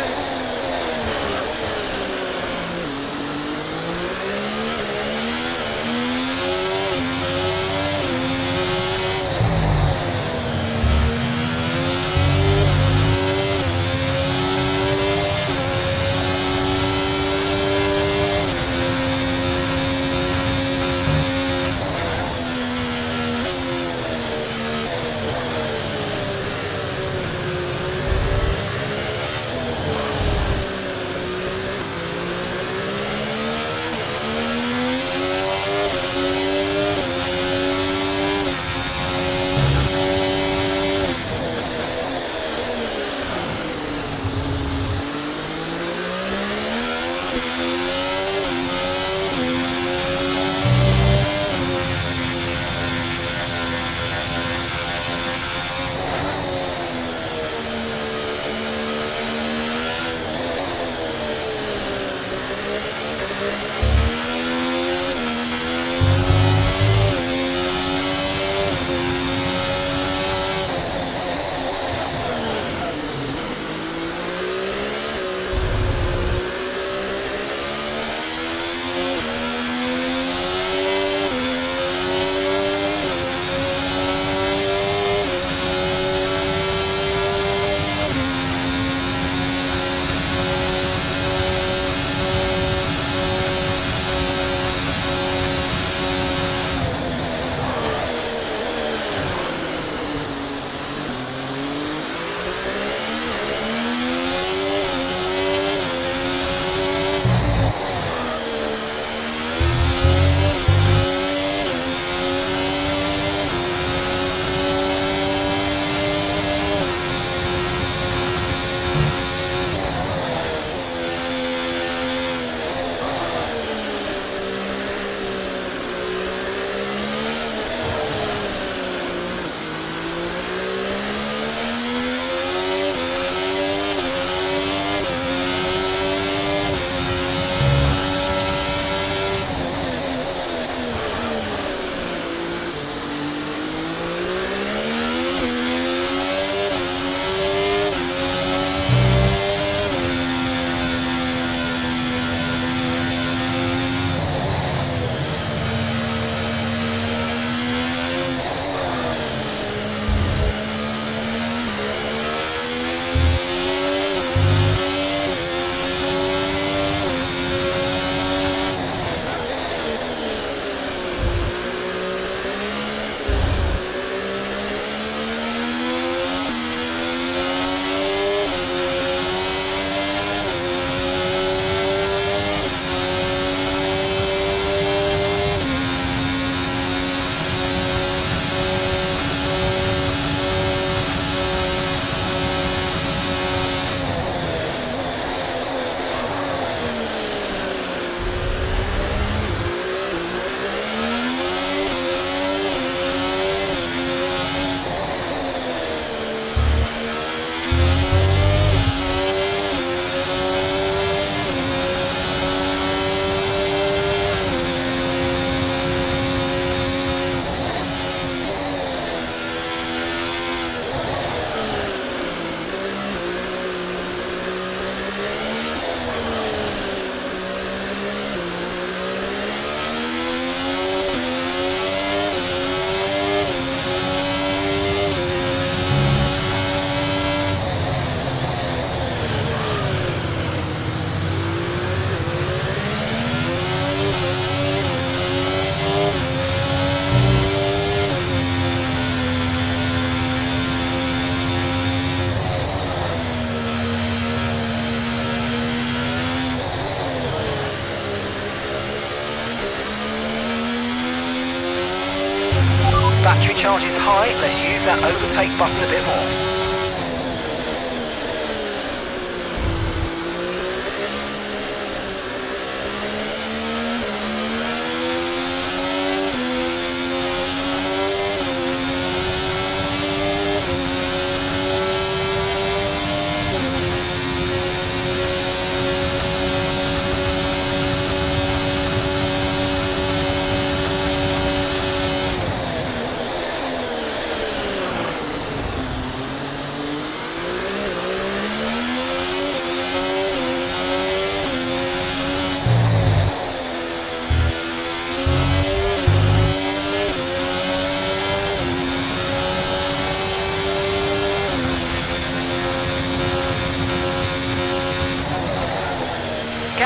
Battery charge is high, let's use that overtake button a bit more.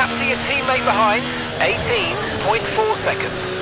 Gap to your teammate behind, 18.4 seconds.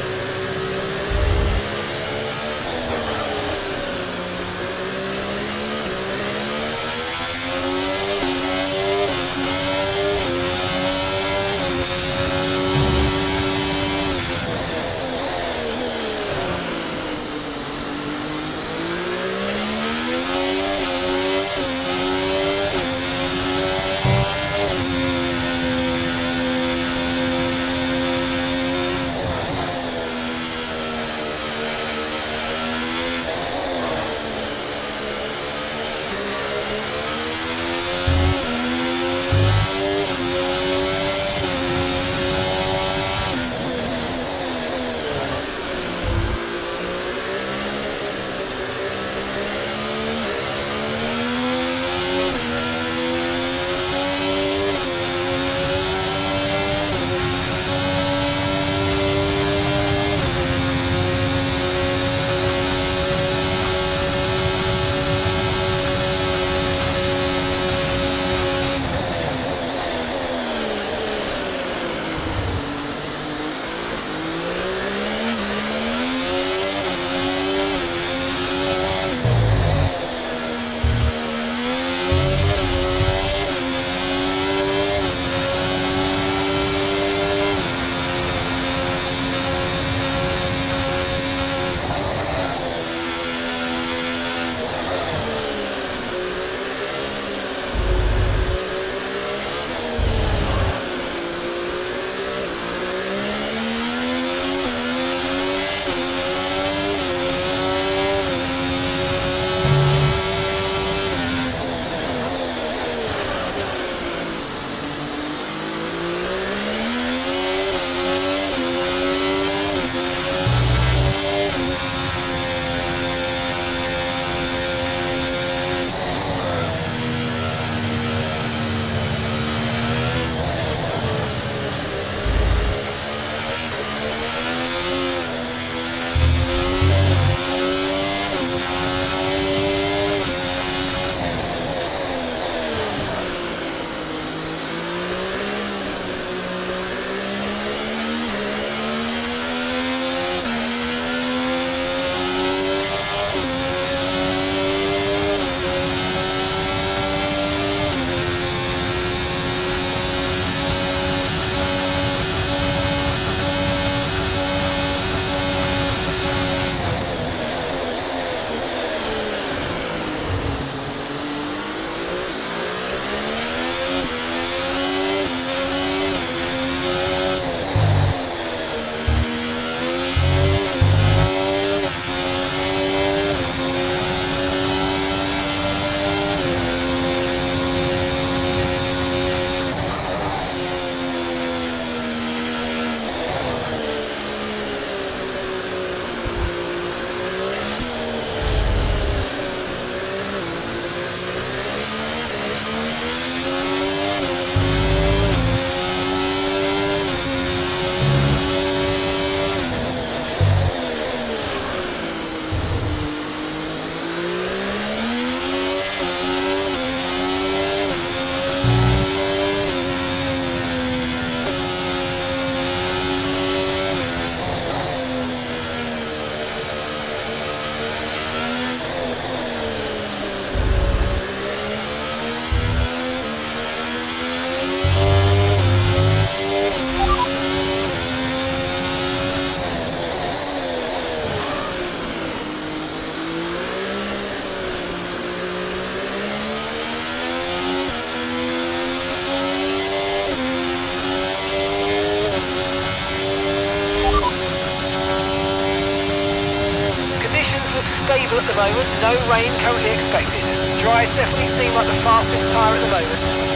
Stable at the moment, no rain currently expected. Dries definitely seem like the fastest tyre at the moment.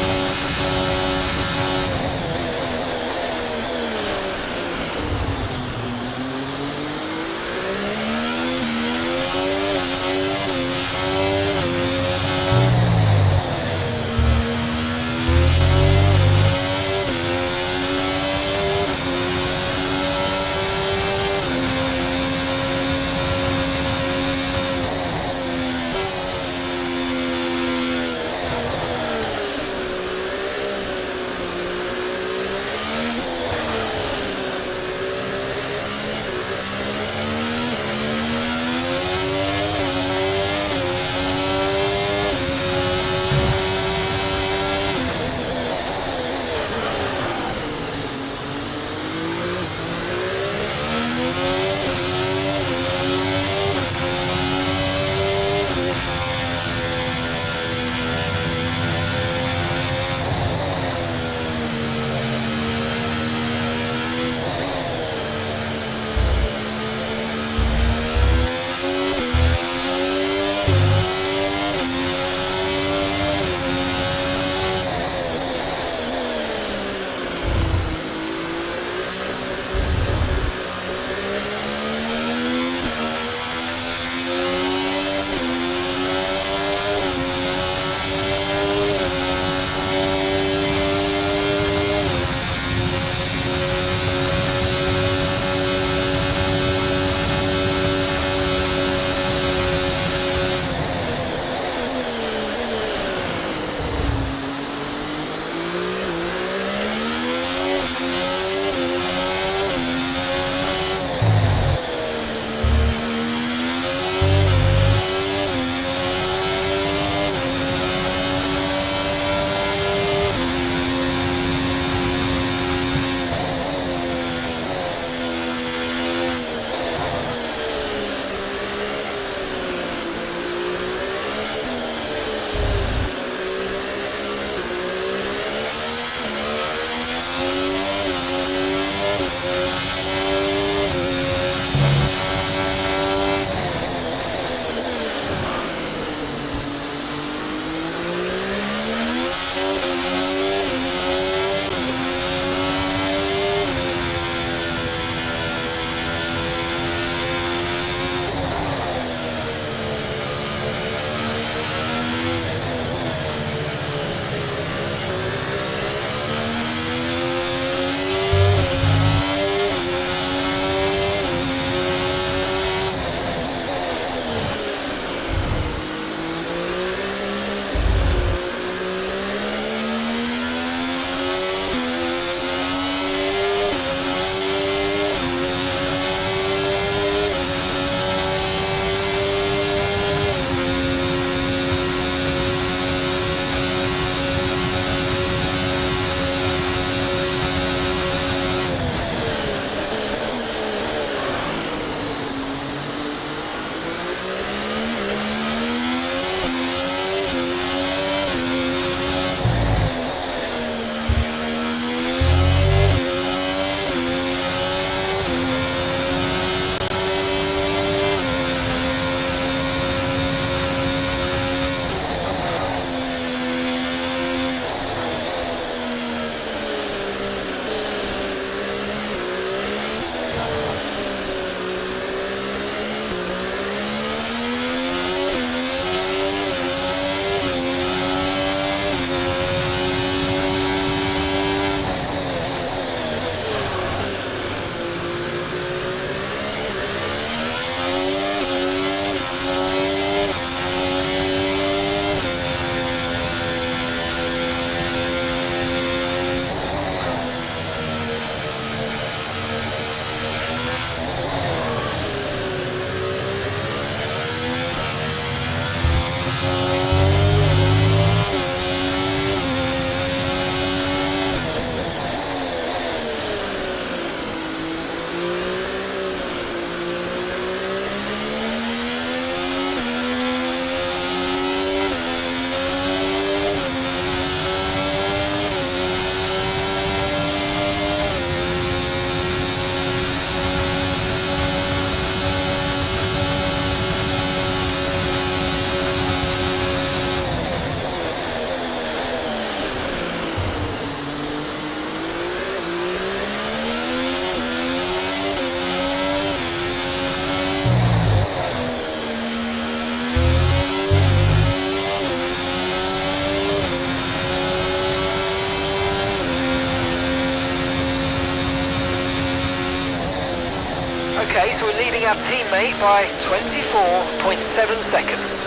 Okay, so we're leading our teammate by 24.7 seconds.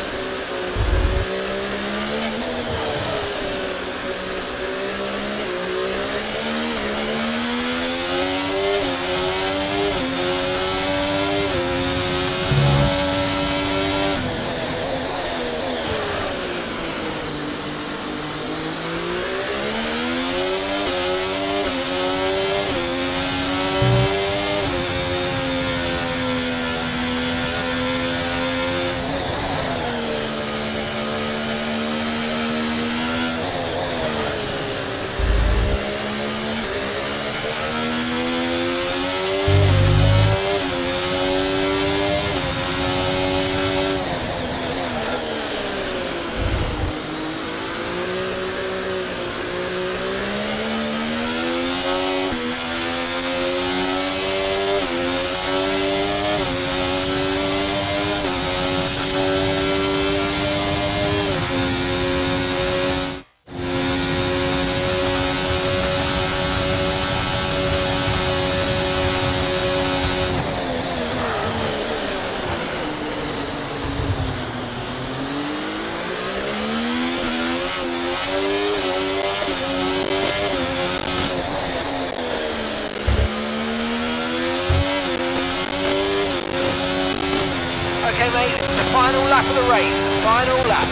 Okay, mate, this is the final lap of the race. Final lap.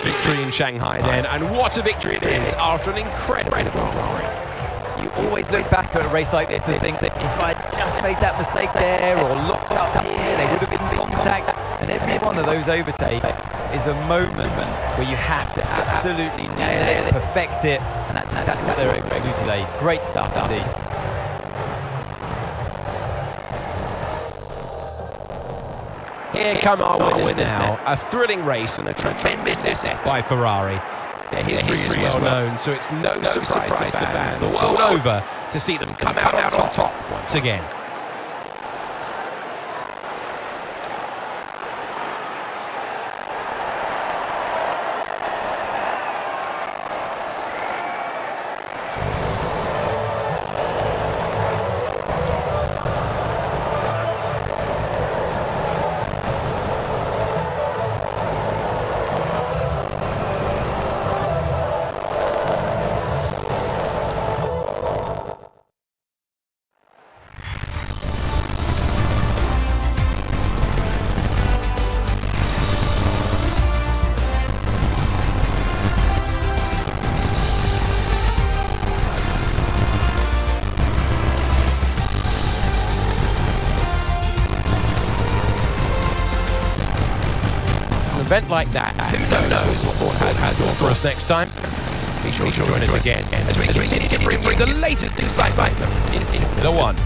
Victory in Shanghai then, and what a victory it is after an incredible You always look back at a race like this and think that if I'd just made that mistake there or looked up here, they would have been in contact. And every one of those overtakes is a moment where you have to absolutely nail it, perfect it, and that's exactly what they're able to do today. Great stuff indeed. Here come our winners now. A thrilling race and a tremendous effort by Ferrari. Their history is well known, so it's no surprise to fans the world over to see them come out on top once again. Event like that, who knows what more has for us next time. Be sure to join us again as we continue to bring you the latest excitement in Formula One.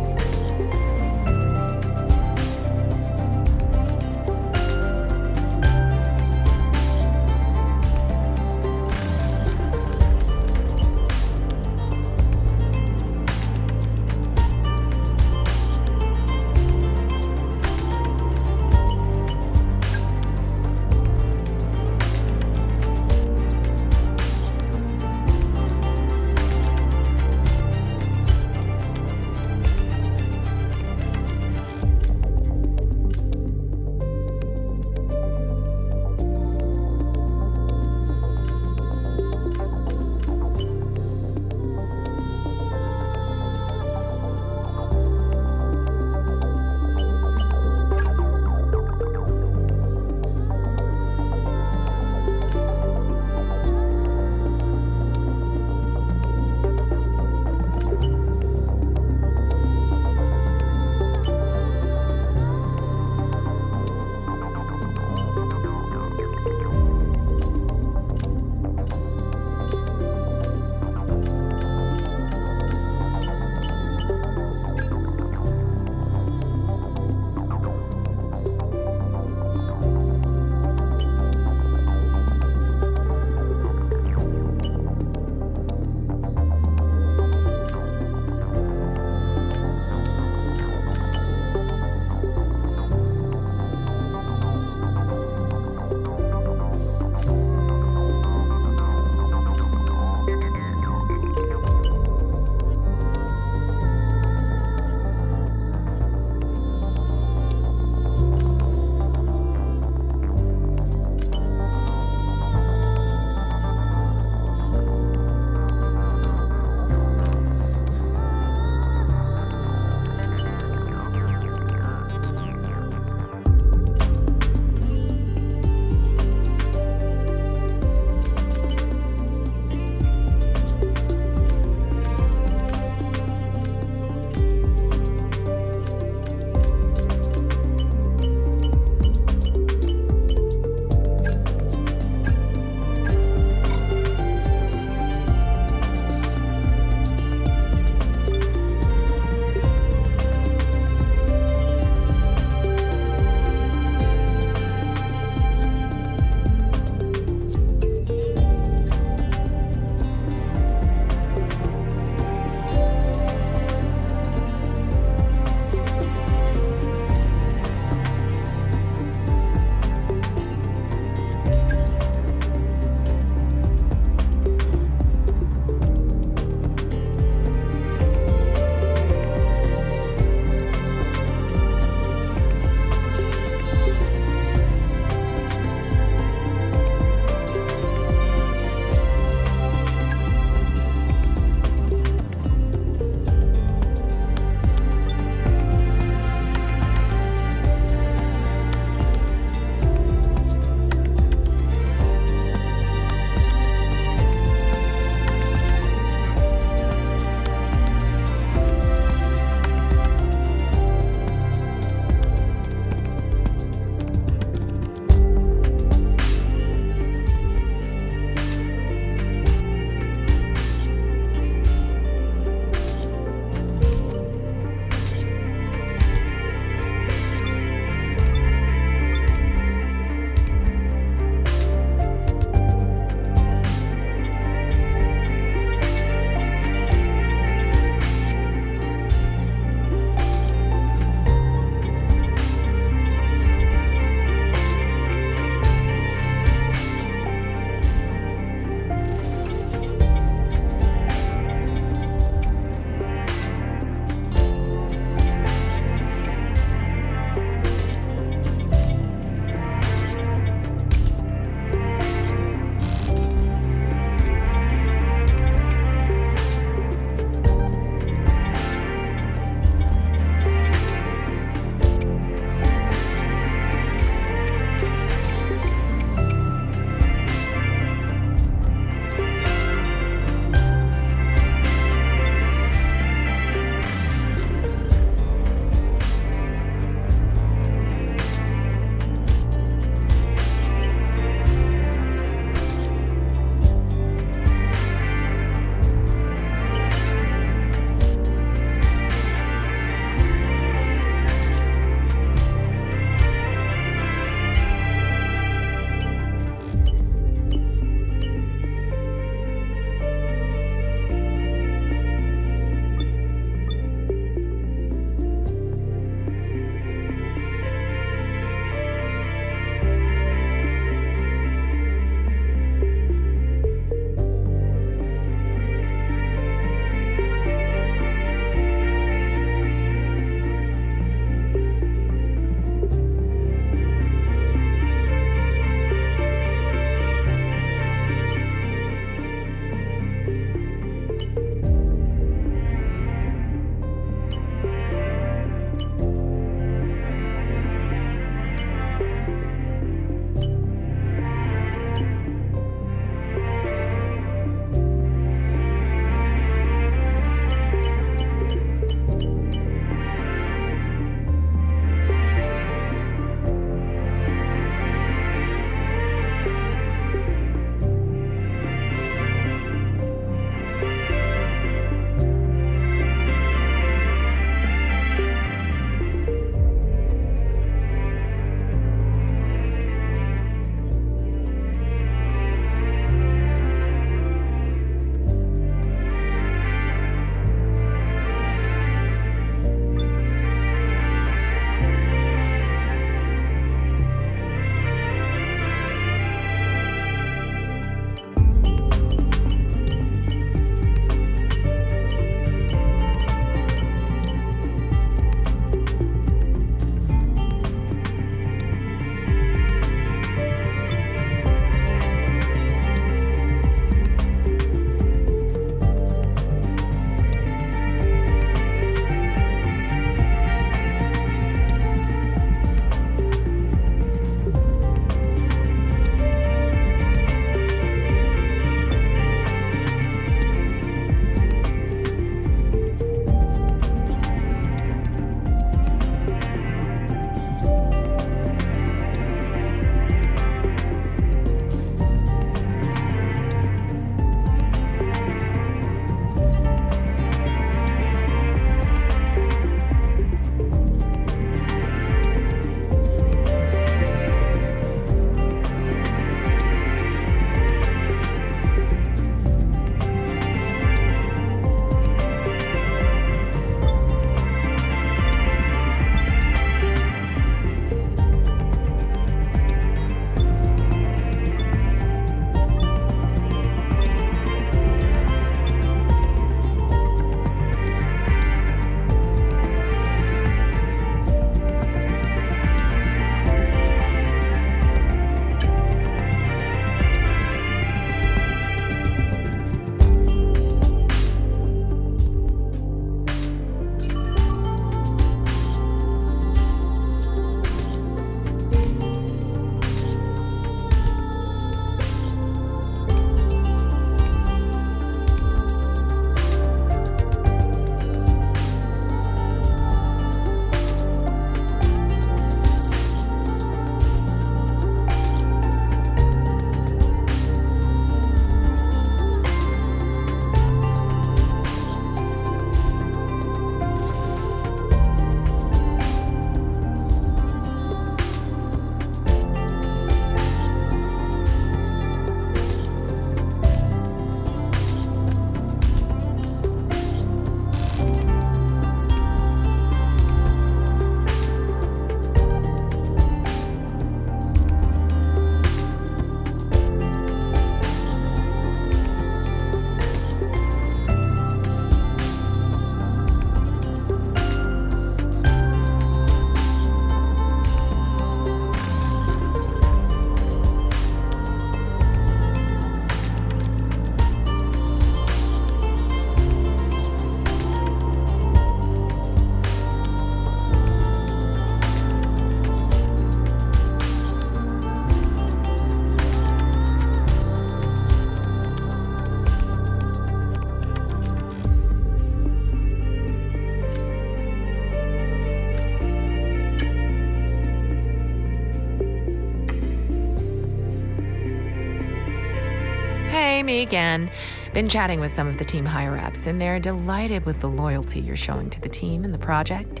week and been chatting with some of the team higher-ups, and they're delighted with the loyalty you're showing to the team and the project.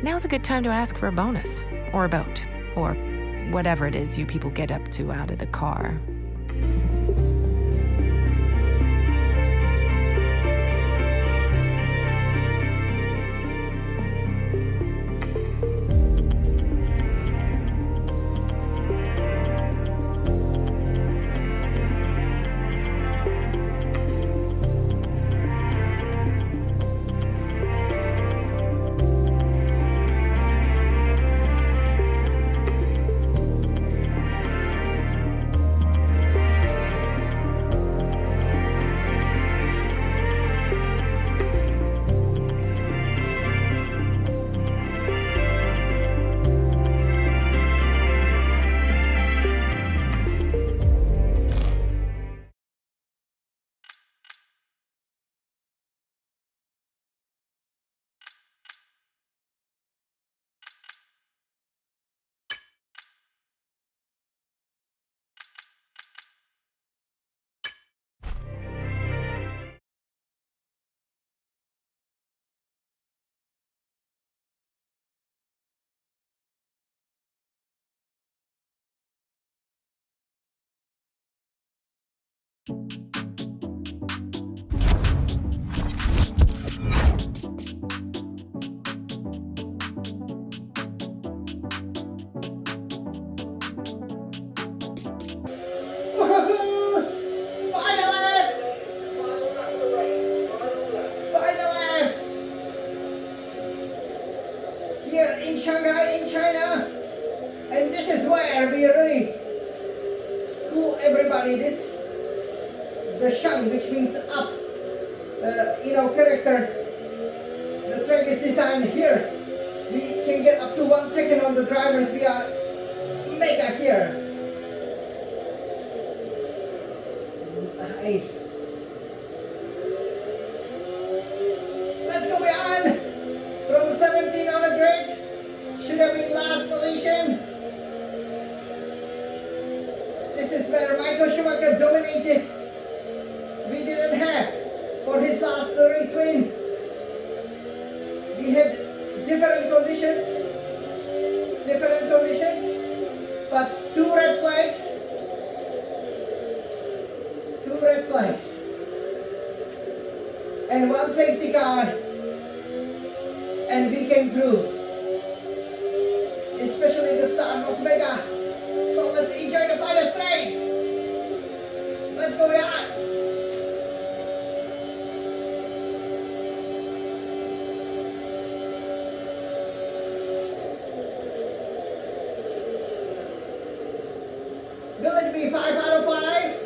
Now's a good time to ask for a bonus, or a boat, or whatever it is you people get up to out of the car. Here in Shanghai, in China, and this is where we really school everybody. This, the Shang, which means up, character. The track is designed here. We can get up to 1 second on the drivers. We are mega here. Nice. Let's go behind. From 17 on the grid. Should have been last position. This is where Michael Schumacher dominated. We didn't have for his last race win. We had different conditions, but two red flags, and one safety car, and we came through. Especially the start was mega. So let's enjoy the final straight. Let's go behind. Will it be 5 out of 5?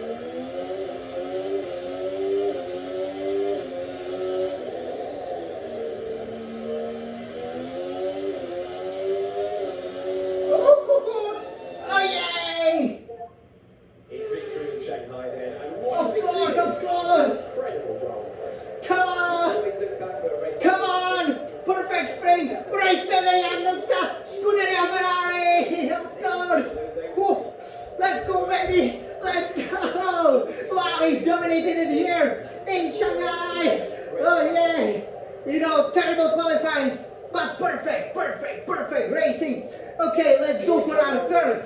Oh yay! It's victory in Shanghai then, and what Of course! incredible goal. Come on! Always look back for a race. Come on! Perfect sprint! Race delay and looks up! Scuderia Ferrari! Of course! Woo. Let's go, baby! Let's go! Wow, we dominated it here in Shanghai! Oh yay! Terrible qualifying, but perfect racing. Okay, let's go for our third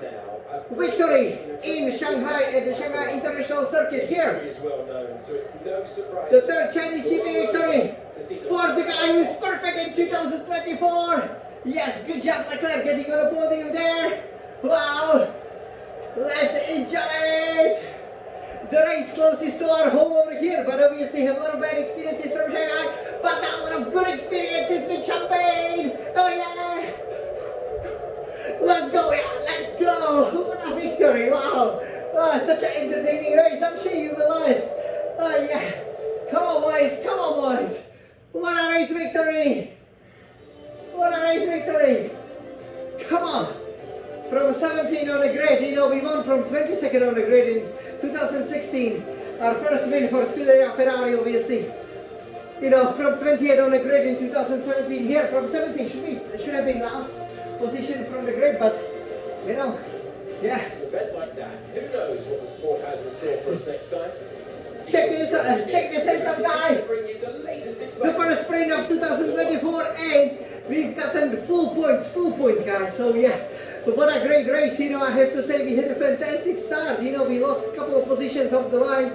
victory in Shanghai at the Shanghai International Circuit here. The third Chinese GP victory for the guy who's perfect in 2024. Yes, good job Leclerc getting on the podium there. Wow. Let's enjoy it! The race closest to our home over here, but obviously have a lot of bad experiences from Shanghai, but a lot of good experiences with champagne! Oh yeah! Let's go, yeah, let's go! What a victory, wow! Oh, such an entertaining race, I'm sure you will love it. Oh yeah! Come on boys! What a race victory! What a race victory! Come on! From 17 on the grid, we won from 22nd on the grid in 2016. Our first win for Scuderia Ferrari, obviously. From 28 on the grid in 2017. Here from 17 should have been last position from the grid, but yeah. An event like that, who knows what the sport has in store for us next time? check this out, guys. The first sprint of 2024, and we've gotten full points, guys. So yeah, what a great race. You know, I have to say we had a fantastic start. You know, we lost a couple of positions off the line.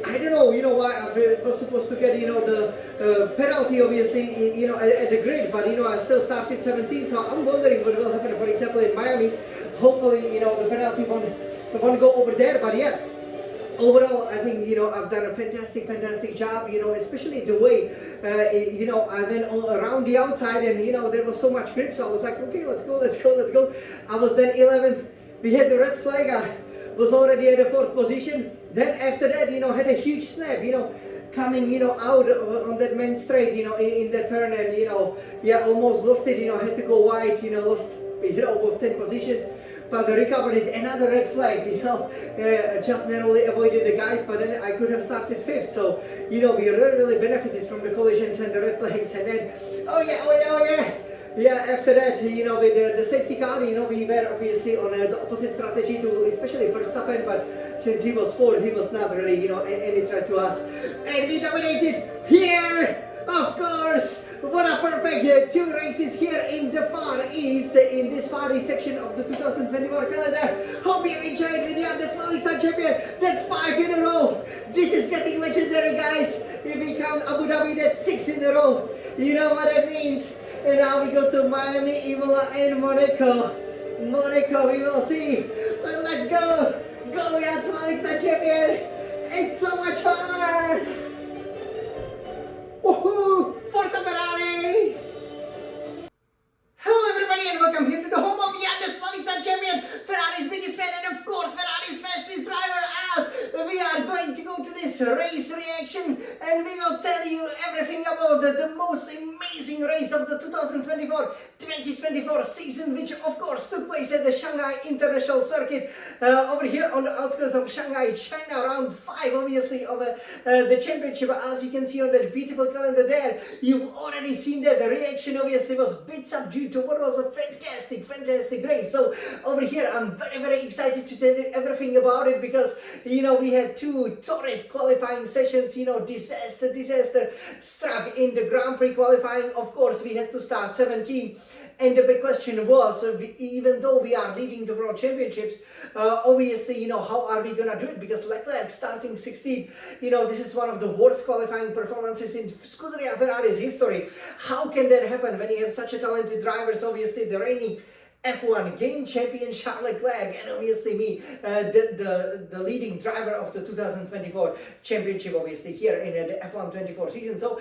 I don't know, you know, why I was supposed to get, you know, the penalty, obviously, you know, at the grid, but, you know, I still started 17th, so I'm wondering what will happen, for example, in Miami. Hopefully, you know, the penalty won't go over there, but yeah, overall, I think, you know, I've done a fantastic job, you know, especially the way, you know, I went around the outside, and, you know, there was so much grip, so I was like, okay, let's go. I was then 11th, we had the red flag, I was already at the 4th position. Then after that, you know, had a huge snap, you know, coming, you know, out on that main straight, you know, in the turn, and, you know, yeah, almost lost it, you know, had to go wide, you know, lost, you know, almost 10 positions, but I recovered it. Another red flag, you know, just narrowly avoided the guys, but then I could have started 5th, so, you know, we really benefited from the collisions and the red flags, and then, oh yeah. Yeah, after that, you know, with the safety car, you know, we were obviously on the opposite strategy to, especially Verstappen, but since he was 4th, he was not really, you know, any threat to us. And we dominated here, of course. What a perfect 2 races here in the Far East, in this Far East section of the 2024 calendar. Hope you enjoyed the undisputed champion. That's 5 in a row. This is getting legendary, guys. If we count Abu Dhabi, that's 6 in a row. You know what that means. And now we go to Miami, Imola, and Monaco. Monaco, we will see. Well, let's go. Go, Undisputed champion. It's so much fun. Woohoo! Forza Ferrari! Hello everybody and welcome here to the home of the Undisputed champion, Ferrari's biggest fan, and of course Ferrari's fastest driver, as we are going to go to this race reaction, and we will tell you everything about the most amazing race of the 2024 season, which of course took place at the Shanghai International Circuit over here on the outskirts of Shanghai, China, round 5 obviously of the championship. As you can see on that beautiful calendar there, you've already seen that the reaction obviously was a bit subdued to what was a fantastic race. So over here I'm very excited to tell you everything about it, because, you know, we had 2 torrid qualifying sessions, you know, disaster struck in the Grand Prix qualifying. Of course we had to start 17, and the big question was, even though we are leading the World Championships, obviously, you know, how are we gonna do it? Because Leclerc starting 16th, you know, this is one of the worst qualifying performances in Scuderia Ferrari's history. How can that happen when you have such a talented drivers? Obviously the reigning F1 game champion Charles Leclerc, and obviously me, the leading driver of the 2024 championship, obviously here in the F1 24 season. So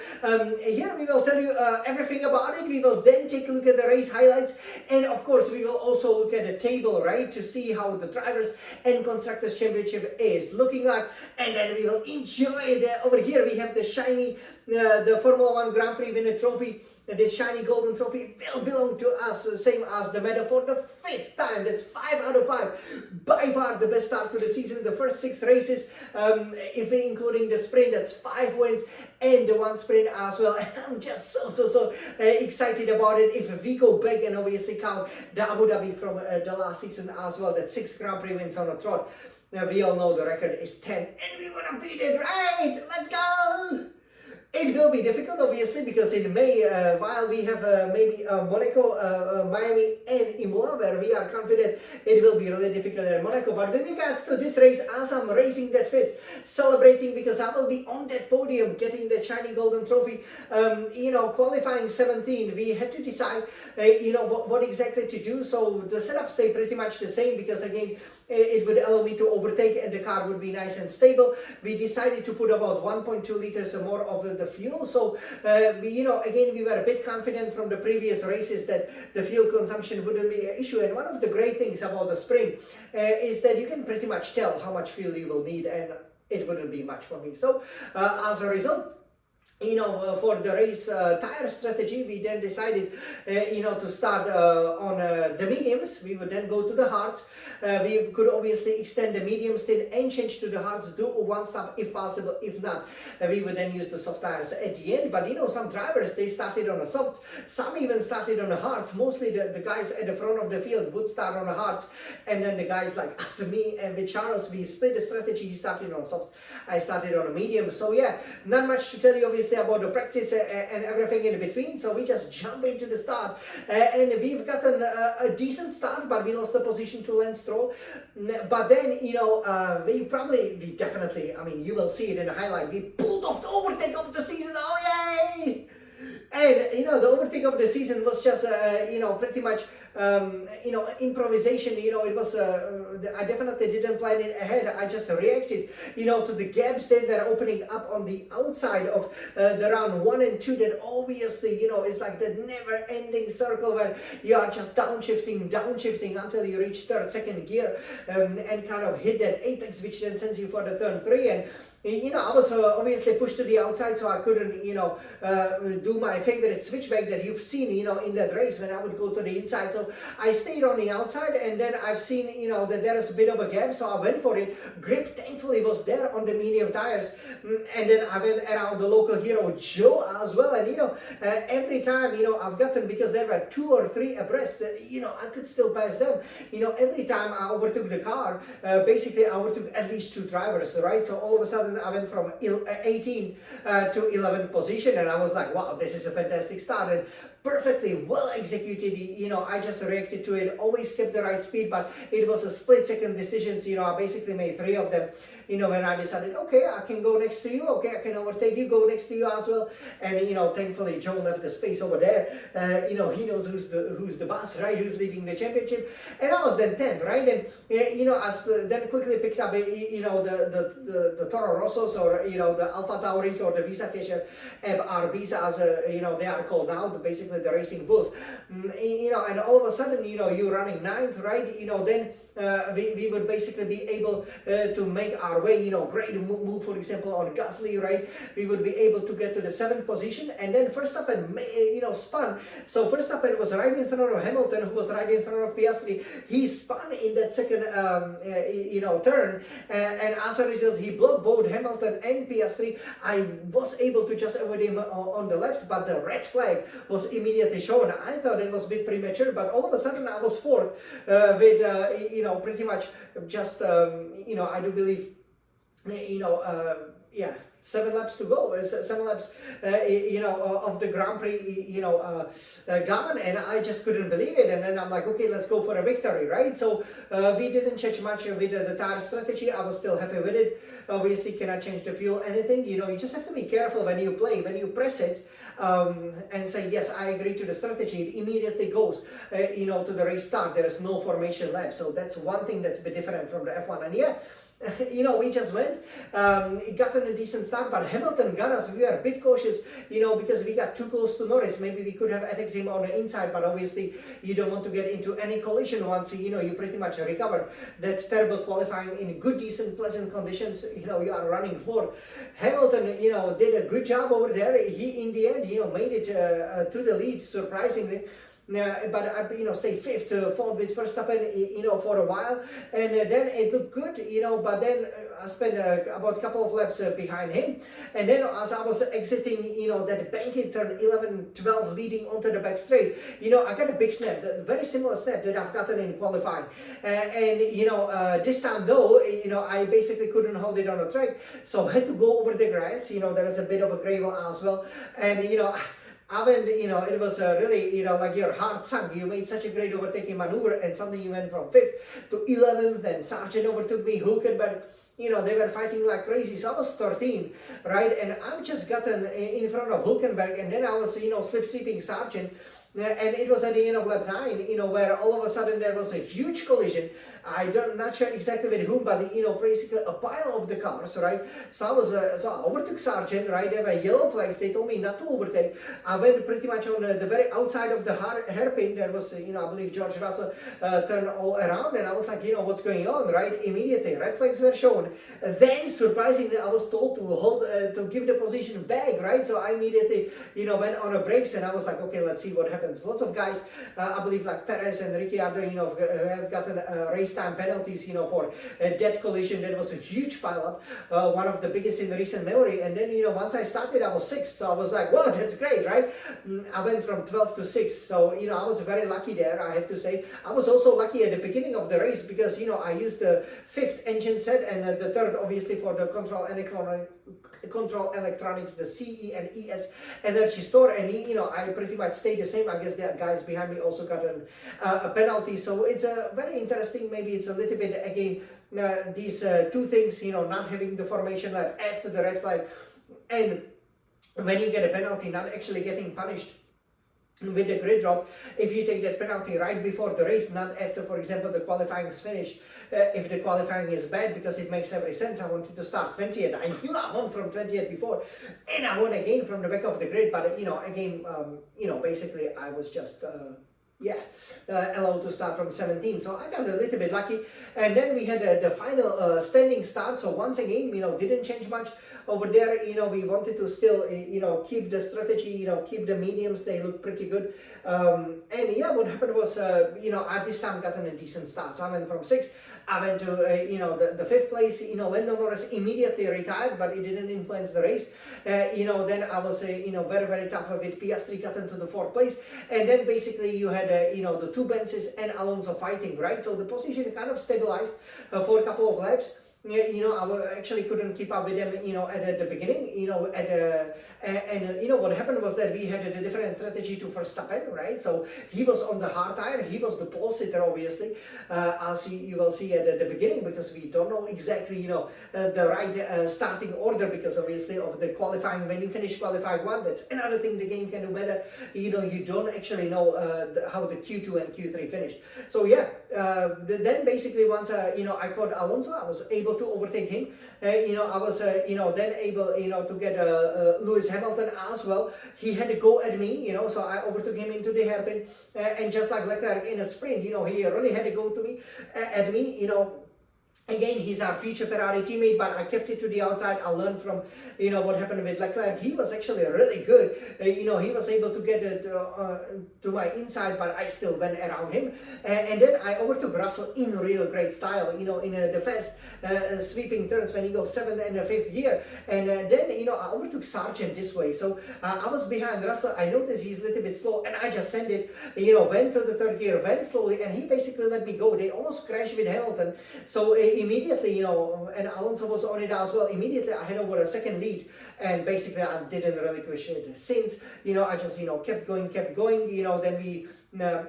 here we will tell you everything about it. We will then take a look at the race highlights, and of course we will also look at the table, right, to see how the drivers and constructors championship is looking like, and then we will enjoy over here we have the shiny the Formula 1 Grand Prix Winner trophy. This shiny golden trophy will belong to us, same as the medal, for the 5th time. That's 5 out of 5. By far the best start to the season. The first 6 races, if we including the sprint, that's 5 wins and the 1 sprint as well. I'm just so excited about it. If we go back and obviously count the Abu Dhabi from the last season as well, that's 6 Grand Prix wins on a trot. Now we all know the record is 10, and we wanna beat it, right? Let's go! It will be difficult, obviously, because in May, while we have maybe Monaco, Miami, and Imola, where we are confident it will be really difficult at Monaco. But with regards to this race, as I'm raising that fist, celebrating because I will be on that podium getting the shiny golden trophy, you know, qualifying 17, we had to decide, you know, what exactly to do. So the setup stayed pretty much the same, because again, it would allow me to overtake and the car would be nice and stable. We decided to put about 1.2 liters or more of the fuel. So, you know, again, we were a bit confident from the previous races that the fuel consumption wouldn't be an issue. And one of the great things about the sprint is that you can pretty much tell how much fuel you will need, and it wouldn't be much for me. So, as a result, for the race tire strategy, we then decided, to start on the mediums. We would then go to the hards. We could obviously extend the mediums still and change to the hards, do one stop if possible. If not, we would then use the soft tires at the end. But some drivers, they started on the softs. Some even started on the hards. Mostly the guys at the front of the field would start on the hards, and then the guys like us, me, and with Charles, we split the strategy. He started on softs, I started on a medium. So yeah, not much to tell you obviously about the practice and everything in between. So we just jump into the start, and we've gotten a decent start, but we lost the position to Lance Stroll. But then we definitely, I mean, you will see it in the highlight, we pulled off the overtake of the season. Oh yay! And the overtake of the season was just pretty much improvisation. It was I definitely didn't plan it ahead. I just reacted to the gaps that were opening up on the outside of the round 1 and 2. That obviously is like that never-ending circle where you are just downshifting until you reach third, second gear, and kind of hit that apex, which then sends you for the turn 3. And I was obviously pushed to the outside, so I couldn't, do my favorite switchback that you've seen, in that race when I would go to the inside. So I stayed on the outside, and then I've seen, that there is a bit of a gap, so I went for it. Grip, thankfully, was there on the medium tires, and then I went around the local hero, Joe, as well. And, every time, I've gotten, because there were 2 or 3 abreast, I could still pass them. Every time I overtook the car, basically I overtook at least 2 drivers, right? So all of a sudden, I went from 18 to 11th position, and I was like, wow, this is a fantastic start. And perfectly well executed. I just reacted to it, always kept the right speed, but it was a split-second decision. I basically made 3 of them. When I decided, okay, I can go next to you, okay, I can overtake you, go next to you as well. And thankfully Joe left the space over there. He knows who's the boss, right? Who's leading the championship. And I was then 10th, right? And then quickly picked up the Toro Rossos, or the Alpha Tauris, or the Visa Cash RBs, as they are called now, basically the racing bulls. And all of a sudden, you're running 9th, right? Then we would basically be able to make our way, great move, for example, on Gasly, right? We would be able to get to the 7th position, and then Verstappen, spun. So Verstappen was right in front of Hamilton, who was right in front of Piastri. He spun in that second, turn, and as a result, he blocked both Hamilton and Piastri. I was able to just avoid him on the left, but the red flag was immediately shown. I thought it was a bit premature, but all of a sudden I was 4th with, pretty much just, I do believe, 7 laps to go, 7 laps, of the Grand Prix, gone, and I just couldn't believe it. And then I'm like, okay, let's go for a victory, right? So we didn't change much with the tire strategy. I was still happy with it. Obviously, cannot change the fuel, anything. You just have to be careful when you play, when you press it, and say, yes, I agree to the strategy. It immediately goes, to the race start. There is no formation lap. So that's one thing that's a bit different from the F1. And yeah, we just went, got on a decent start, but Hamilton got us. We were a bit cautious, because we got too close to Norris. Maybe we could have attacked him on the inside, but obviously you don't want to get into any collision once, you pretty much recovered that terrible qualifying in good, decent, pleasant conditions. You are running 4th. Hamilton, did a good job over there. He, in the end, made it to the lead, surprisingly. But I, stayed 5th, fought with Verstappen, for a while, and then it looked good, but then I spent about a couple of laps behind him, and then as I was exiting, that banking turn 11-12 leading onto the back straight, I got a big snap, very similar snap that I've gotten in qualifying, and this time though, I basically couldn't hold it on the track, so I had to go over the grass. There is a bit of a gravel as well, and I went, it was really, like your heart sunk. You made such a great overtaking maneuver, and suddenly you went from 5th to 11th, and Sargeant overtook me, Hulkenberg, they were fighting like crazy. So I was 13th, right? And I've just gotten in front of Hulkenberg, and then I was, slipstreaming Sargeant. and it was at the end of lap 9, you know, where all of a sudden there was a huge collision. Not sure exactly with whom, but you know, basically a pile of the cars, right? So I overtook Sargeant, right? There were yellow flags. They told me not to overtake. I went pretty much on the very outside of the hairpin. There was, you know, I believe George Russell turned all around, and I was like, you know, what's going on, right? Immediately, red flags were shown. Then, surprisingly, I was told to hold, to give the position back, right? So I immediately, you know, went on a brakes, and I was like, okay, let's see what happens. Lots of guys, I believe, like Perez and Ricciardo, you know, have gotten race time penalties, you know, for that collision. That was a huge pile up, one of the biggest in recent memory. And then, you know, once I started, I was 6th, so I was like, well, that's great, right? I went from 12th to 6th, so, you know, I was very lucky there, I have to say. I was also lucky at the beginning of the race because, you know, I used the 5th engine set and the 3rd, obviously, for the control electronics, the CE and ES energy store, and you know, I pretty much stayed the same. I guess the guys behind me also got a penalty, so it's a very interesting. Maybe it's a little bit again these two things, you know, not having the formation lap after the red flag, and when you get a penalty, not actually getting punished with the grid drop. If you take that penalty right before the race, not after, for example, the qualifying is finished, if the qualifying is bad, because it makes every sense. I wanted to start 20th. I knew I won from 20th before, and I won again from the back of the grid. But you know, again, you know, basically I was just allowed to start from 17, so I got a little bit lucky. And then we had the final standing start. So once again, you know, didn't change much over there. You know, we wanted to still, you know, keep the strategy, you know, keep the mediums. They look pretty good. And yeah, what happened was, you know, at this time gotten a decent start. So I went from 6th. I went to, you know, the 5th place. You know, Lando Norris immediately retired, but it didn't influence the race. You know, then I was, you know, very, very tough with Piastri, got into the 4th place. And then basically you had, you know, the 2 Benzes and Alonso fighting, right? So the position kind of stabilized for a couple of laps. You know, I actually couldn't keep up with them, you know, at the beginning, you know, and you know, what happened was that we had a different strategy to Verstappen, right? So he was on the hard tire, he was the pole sitter, obviously, you will see at the beginning, because we don't know exactly, you know, the right starting order, because obviously of the qualifying. When you finish qualifying 1, that's another thing the game can do better. You know, you don't actually know how the Q2 and Q3 finished. So yeah, then basically once, you know, I caught Alonso, I was able to overtake him. You know, I was, you know, then able, you know, to get Lewis Hamilton as well. He had to go at me, you know, so I overtook him into the hairpin, and just like Leclerc in a sprint, you know, he really had to go to me, at me, you know. Again, he's our future Ferrari teammate, but I kept it to the outside. I learned from, you know, what happened with Leclerc. He was actually really good. You know, he was able to get it to my inside, but I still went around him. And then I overtook Russell in real great style, you know, in the fast sweeping turns when he goes 7th and 5th gear. And then, you know, I overtook Sargeant this way. So I was behind Russell. I noticed he's a little bit slow, and I just sent it, you know, went to the 3rd gear, went slowly, and he basically let me go. They almost crashed with Hamilton. So immediately, you know, and Alonso was on it as well. Immediately, I had over a 2nd lead, and basically, I didn't relinquish it since. You know, I just, you know, kept going. You know, then we,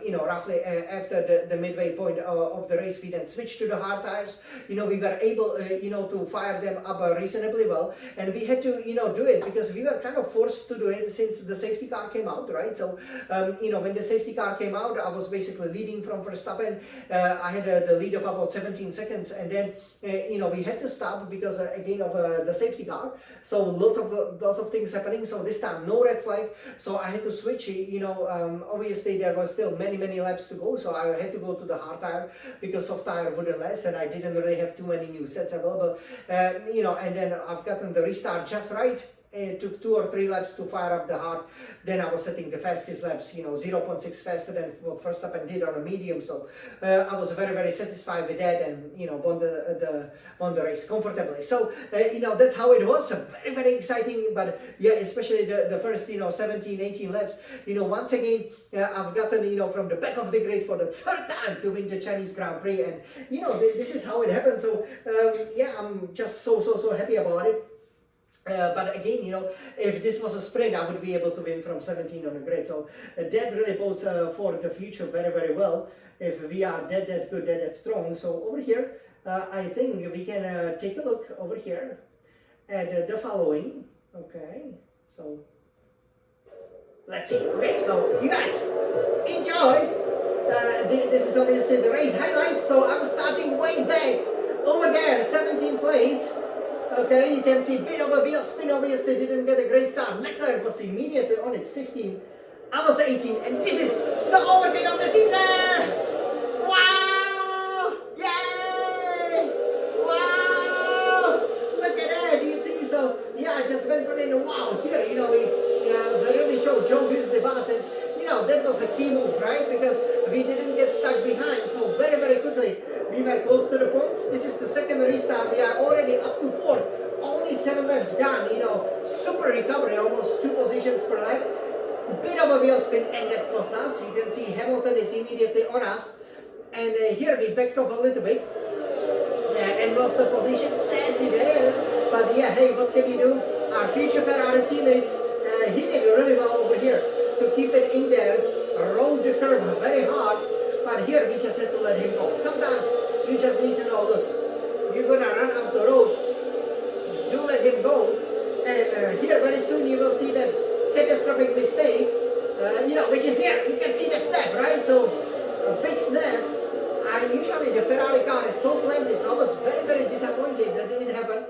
you know, roughly after the midway point of the race, we then switched to the hard tires. You know, we were able, you know, to fire them up reasonably well, and we had to, you know, do it because we were kind of forced to do it since the safety car came out, right? So, you know, when the safety car came out, I was basically leading from Verstappen. I had the lead of about 17 seconds, and then, you know, we had to stop because again of the safety car. So lots of things happening. So this time no red flag. So I had to switch. You know, obviously there was still many laps to go, so I had to go to the hard tire because soft tire wouldn't last, and I didn't really have too many new sets available. You know, and then I've gotten the restart just right. It took 2 or 3 laps to fire up the hard. Then I was setting the fastest laps, you know, 0.6 faster than what Verstappen did on a medium. So I was very satisfied with that, and you know, won the race comfortably. So you know, that's how it was. Very exciting. But yeah, especially the first, you know, 17-18 laps. You know, once again, I've gotten, you know, from the back of the grid for the 3rd time to win the Chinese Grand Prix, and you know, this is how it happened. So yeah, I'm just so happy about it. But again, you know, if this was a sprint, I would be able to win from 17 on the grid. So that really bodes for the future very well. If we are that good, that strong. So over here, I think we can take a look over here at the following. Okay, so Let's see. Okay, so you guys enjoy. This is obviously the race highlights. So I'm starting way back over there, 17th place. Okay, you can see bit of a wheel spin. Obviously didn't get a great start. Leclerc was immediately on it, 15. I was 18, and this is the overtake of the season. Wow! Yay! Wow! Look at that. You see? So yeah, I just went from in. Wow! Here, you know, we really showed Joe who's the boss, and you know that was a key move, right? Because we didn't get stuck behind. So very, very quickly we were close to the points. This is the second restart. We are already up to 4. Only 7 laps gone. You know, super recovery, almost 2 positions per lap. Bit of a wheel spin, and that cost us. You can see Hamilton is immediately on us, and here we backed off a little bit and lost the position, sadly there. But yeah, hey, what can you do? Our future Ferrari teammate, he did really well over here to keep it in there, rode the curve very hard, but here we just had to let him go. Sometimes you just need to know, look, you're gonna run off the road, do let him go, and here very soon you will see that catastrophic mistake, you know, which is here. You can see that snap, right? So a big snap. Usually the Ferrari car is so planted, so I was very, very disappointed that it didn't happen.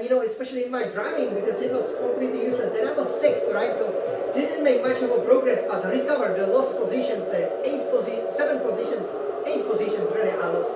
You know, especially in my driving, because it was completely useless. Then I was 6th, right? So didn't make much of a progress, but recovered the lost positions, the 7 positions, 8 positions really I lost.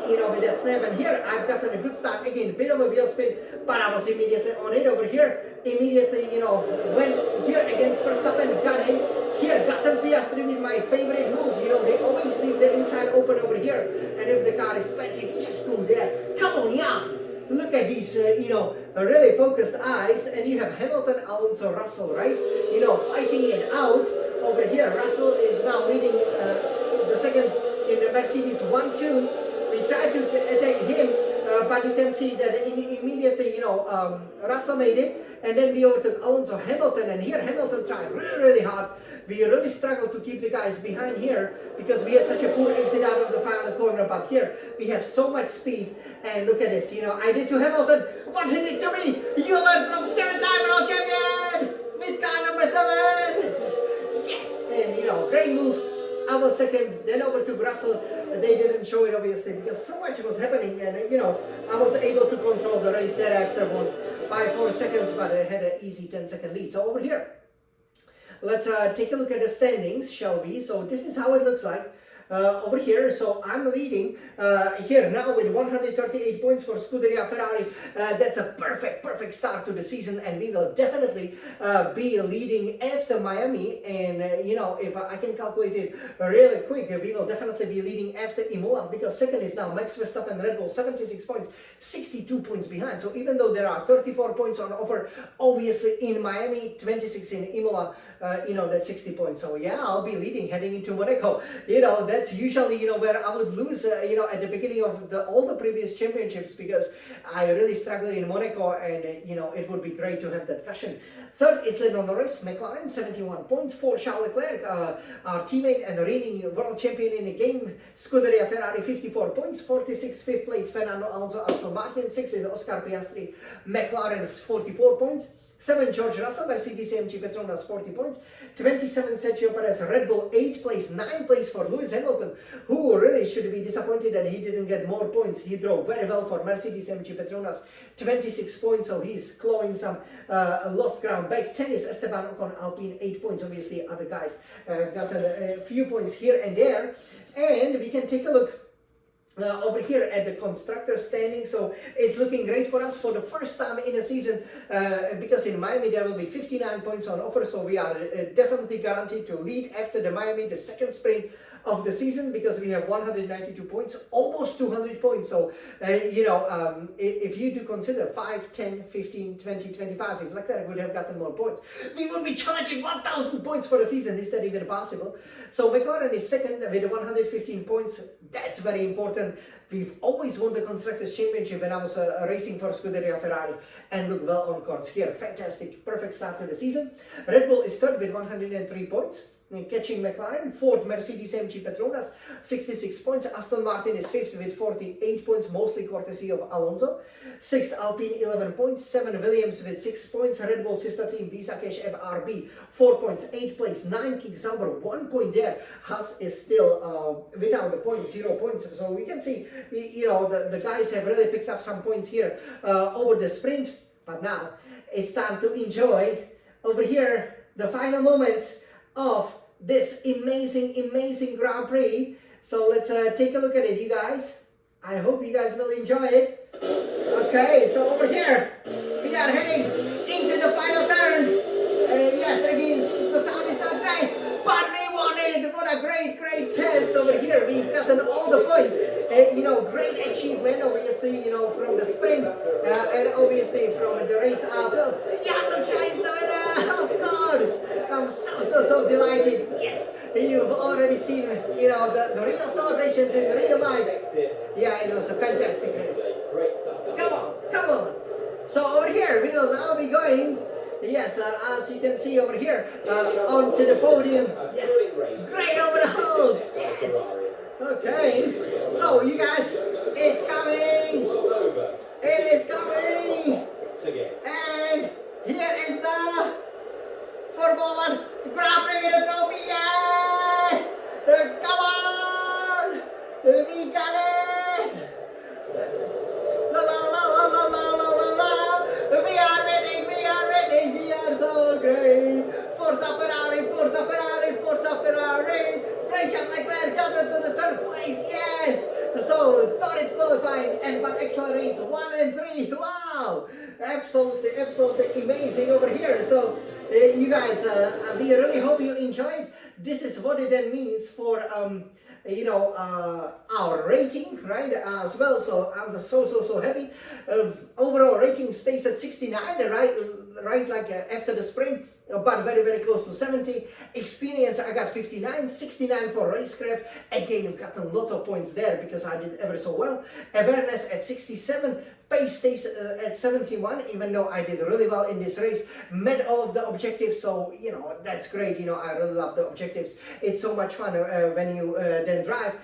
You know, with that snap, and here I've gotten a good start again, bit of a wheel spin, but I was immediately on it over here. Immediately, you know, went here against Verstappen, got him. Here, gotten Piastri with my favorite move. You know, they always leave the inside open over here, and if the car is planted, you just go there. Come on, Jan! Look at these, you know, really focused eyes, and you have Hamilton, Alonso, Russell, right? You know, fighting it out over here. Russell is now leading the second in the Mercedes 1-2. We tried to attack him, but you can see that immediately, you know, Russell made it, and then we overtook Alonso, Hamilton, and here Hamilton tried really, really hard. We really struggled to keep the guys behind here because we had such a poor exit out of the final corner, but here we have so much speed, and look at this, you know, I did to Hamilton, what did it to me? You learned from 7-time world champion with car number 7! Yes, and you know, great move. I was second, then over to Russell. They didn't show it obviously because so much was happening, and you know, I was able to control the race thereafter, won by 4 seconds, but I had an easy 10-second lead. So over here, let's take a look at the standings, shall we? So this is how it looks like. Over here, so I'm leading here now with 138 points for Scuderia Ferrari. That's a perfect start to the season, and we will definitely be leading after Miami. And you know, if I can calculate it really quick, we will definitely be leading after Imola, because second is now Max Verstappen, Red Bull, 76 points, 62 points behind. So even though there are 34 points on offer, obviously in Miami, 26 in Imola, you know, that's 60 points. So yeah, I'll be leading heading into Monaco. You know, that's usually, you know, where I would lose, you know, at the beginning of all the previous championships, because I really struggled in Monaco, and you know, it would be great to have that cushion. Third is Lando Norris, McLaren, 71 points. 4, Charles Leclerc, our teammate and reigning world champion in the game, Scuderia Ferrari, 54 points. 46, 5th place, Fernando, Alonso, Aston Martin. 6 is Oscar Piastri, McLaren, 44 points. 7, George Russell, Mercedes AMG Petronas, 40 points. 27, Sergio Perez, Red Bull, 8th place. 9th place for Lewis Hamilton, who really should be disappointed that he didn't get more points. He drove very well for Mercedes AMG Petronas, 26 points, so he's clawing some lost ground back. 10 is Esteban Ocon, Alpine, 8 points. Obviously, other guys got a few points here and there. And we can take a look over here at the constructor standing. So it's looking great for us for the first time in a season, because in Miami there will be 59 points on offer, so we are definitely guaranteed to lead after the Miami, the second sprint of the season, because we have 192 points, almost 200 points. So you know, if you do consider 5, 10, 15, 20, 25, if Leclerc would have gotten more points, we would be challenging 1,000 points for the season. Is that even possible? So McLaren is second with 115 points. That's very important. We've always won the Constructors' Championship when I was racing for Scuderia Ferrari, and look well on course here. Fantastic, perfect start to the season. Red Bull is third with 103 points. catching McLaren. 4th, Mercedes AMG Petronas, 66 points. Aston Martin is 5th with 48 points, mostly courtesy of Alonso. 6th, Alpine, 11 points. 7, Williams with 6 points. Red Bull sister team, Visa Cash RB, 4 points. 8th place, 9, Kick Sauber, 1 point there. Haas is still without a point, 0 points. So we can see, you know, the guys have really picked up some points here over the sprint. But now it's time to enjoy over here the final moments of this amazing Grand Prix. So let's take a look at it, you guys. I hope you guys will enjoy it. Okay, so over here we are heading into the final turn. Yes, again, the sound is not great, but we won it. What a great test over here. We've gotten all the points. You know, great achievement, obviously, you know, from the sprint and obviously from the race as well. Yannick is the winner, of course. I'm so delighted. Yes, you've already seen, you know, the real celebrations in real life. Yeah, it was a fantastic race. Come on. So over here, we will now be going, yes, as you can see over here, onto the podium. Yes, great over the holes. Yes. Okay, so you guys, it's coming. It is coming. And here is the Formula 1 Grand Prix Winner trophy. Yeah! Come on! We got it! We are ready! We are so great! Forza Ferrari! Great job, Leclerc, got it to the 3rd place, yes! So, torrid qualifying and one excellent race, 1 and 3, wow! Absolutely amazing over here. So, you guys, we really hope you enjoyed. This is what it then means for, you know, our rating, right, as well. So I'm so happy. Overall rating stays at 69, right, like after the sprint, but very close to 70. Experience, I got 59, 69 for racecraft. Again, you've gotten lots of points there because I did ever so well. Awareness at 67. Pace stays at 71, even though I did really well in this race. Met all of the objectives, so, you know, that's great. You know, I really love the objectives. It's so much fun when you then drive.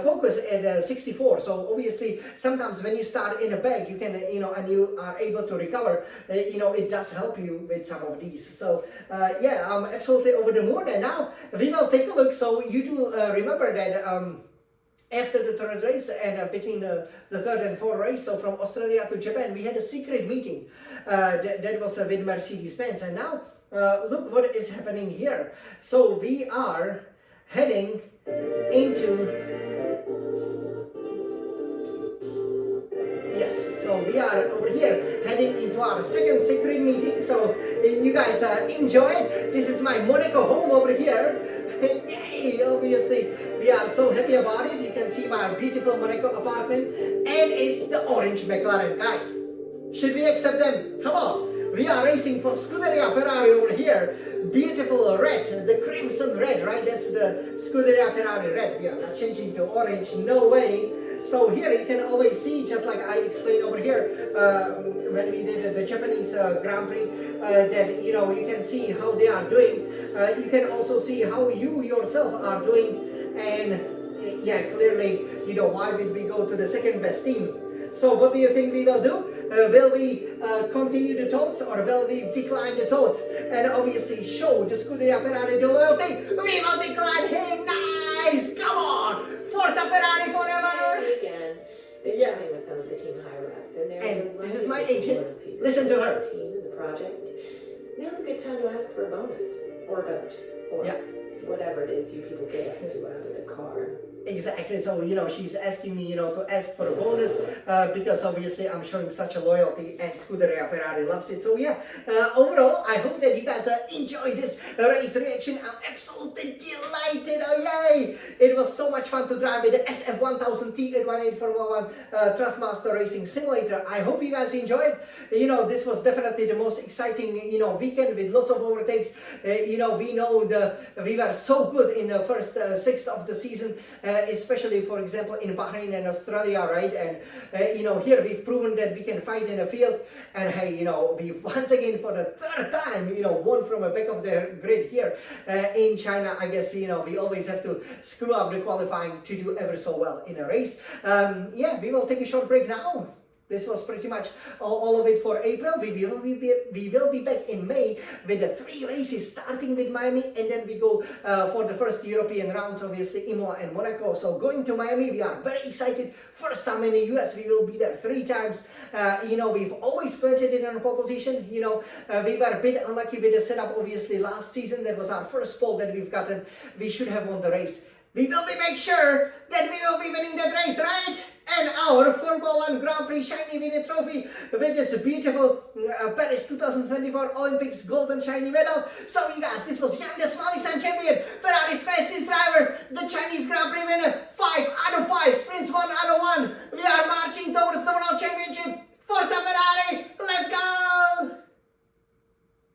Focus at 64, so obviously sometimes when you start in a bag, you can, you know, and you are able to recover, you know, it does help you with some of these. So, yeah, I'm absolutely over the moon. And now we will take a look. So you do remember that after the 3rd race and between the 3rd and 4th race, so from Australia to Japan, we had a secret meeting that was with Mercedes Benz. And now look what is happening here. So we are heading into, yes, so we are over here heading into our 2nd secret meeting. So you guys enjoy it. This is my Monaco home over here. Yay, obviously we are so happy about it. You can see my beautiful Monaco apartment, and it's the orange McLaren, guys. Should we accept them? Come on, we are racing for Scuderia Ferrari over here. Beautiful red, the crimson red, right? That's the Scuderia Ferrari red. We are not changing to orange, no way. So here you can always see, just like I explained over here when we did the Japanese Grand Prix, that, you know, you can see how they are doing. You can also see how you yourself are doing, and yeah, clearly, you know, why would we go to the 2nd best team? So what do you think we will do? Will we continue the talks, or will we decline the talks and obviously show the Scuderia Ferrari the loyalty? We will decline. Hey, nice! Come on! Forza Ferrari forever! Again, Yeah. with some of the team higher-ups, And this is my agent. Listen to her. Team and the project. Now's a good time to ask for a bonus, or a vote, or whatever it is you people get up to out of the car. Exactly. So, you know, she's asking me, you know, to ask for a bonus because obviously I'm showing such a loyalty, and Scuderia Ferrari loves it. So yeah, overall, I hope that you guys enjoyed this race reaction. I'm absolutely delighted. Oh yay! It was so much fun to drive with the SF1000T818 Formula 1 Thrustmaster Racing Simulator. I hope you guys enjoyed. You know, this was definitely the most exciting, you know, weekend with lots of overtakes. You know, we were so good in the first sixth of the season, especially, for example, in Bahrain and Australia, right? And, you know, here we've proven that we can fight in the field. And hey, you know, we've once again for the third time, you know, won from the back of the grid here in China. I guess, you know, we always have to screw up the qualifying to do ever so well in a race. Yeah, we will take a short break now. This was pretty much all of it for April. We will be back in May with the 3 races, starting with Miami, and then we go for the first European rounds, obviously Imola and Monaco. So going to Miami, we are very excited. First time in the US, we will be there 3 times. You know, we've always planted it on a pole position. You know, we were a bit unlucky with the setup, obviously, last season. That was our first pole that we've gotten. We should have won the race. We will make sure that we will be winning that race, right? And our Formula 1 Grand Prix shiny winning trophy with this beautiful Paris 2024 Olympics golden shiny medal. So you guys, this was Jan, the Small Champion, Ferrari's fastest driver.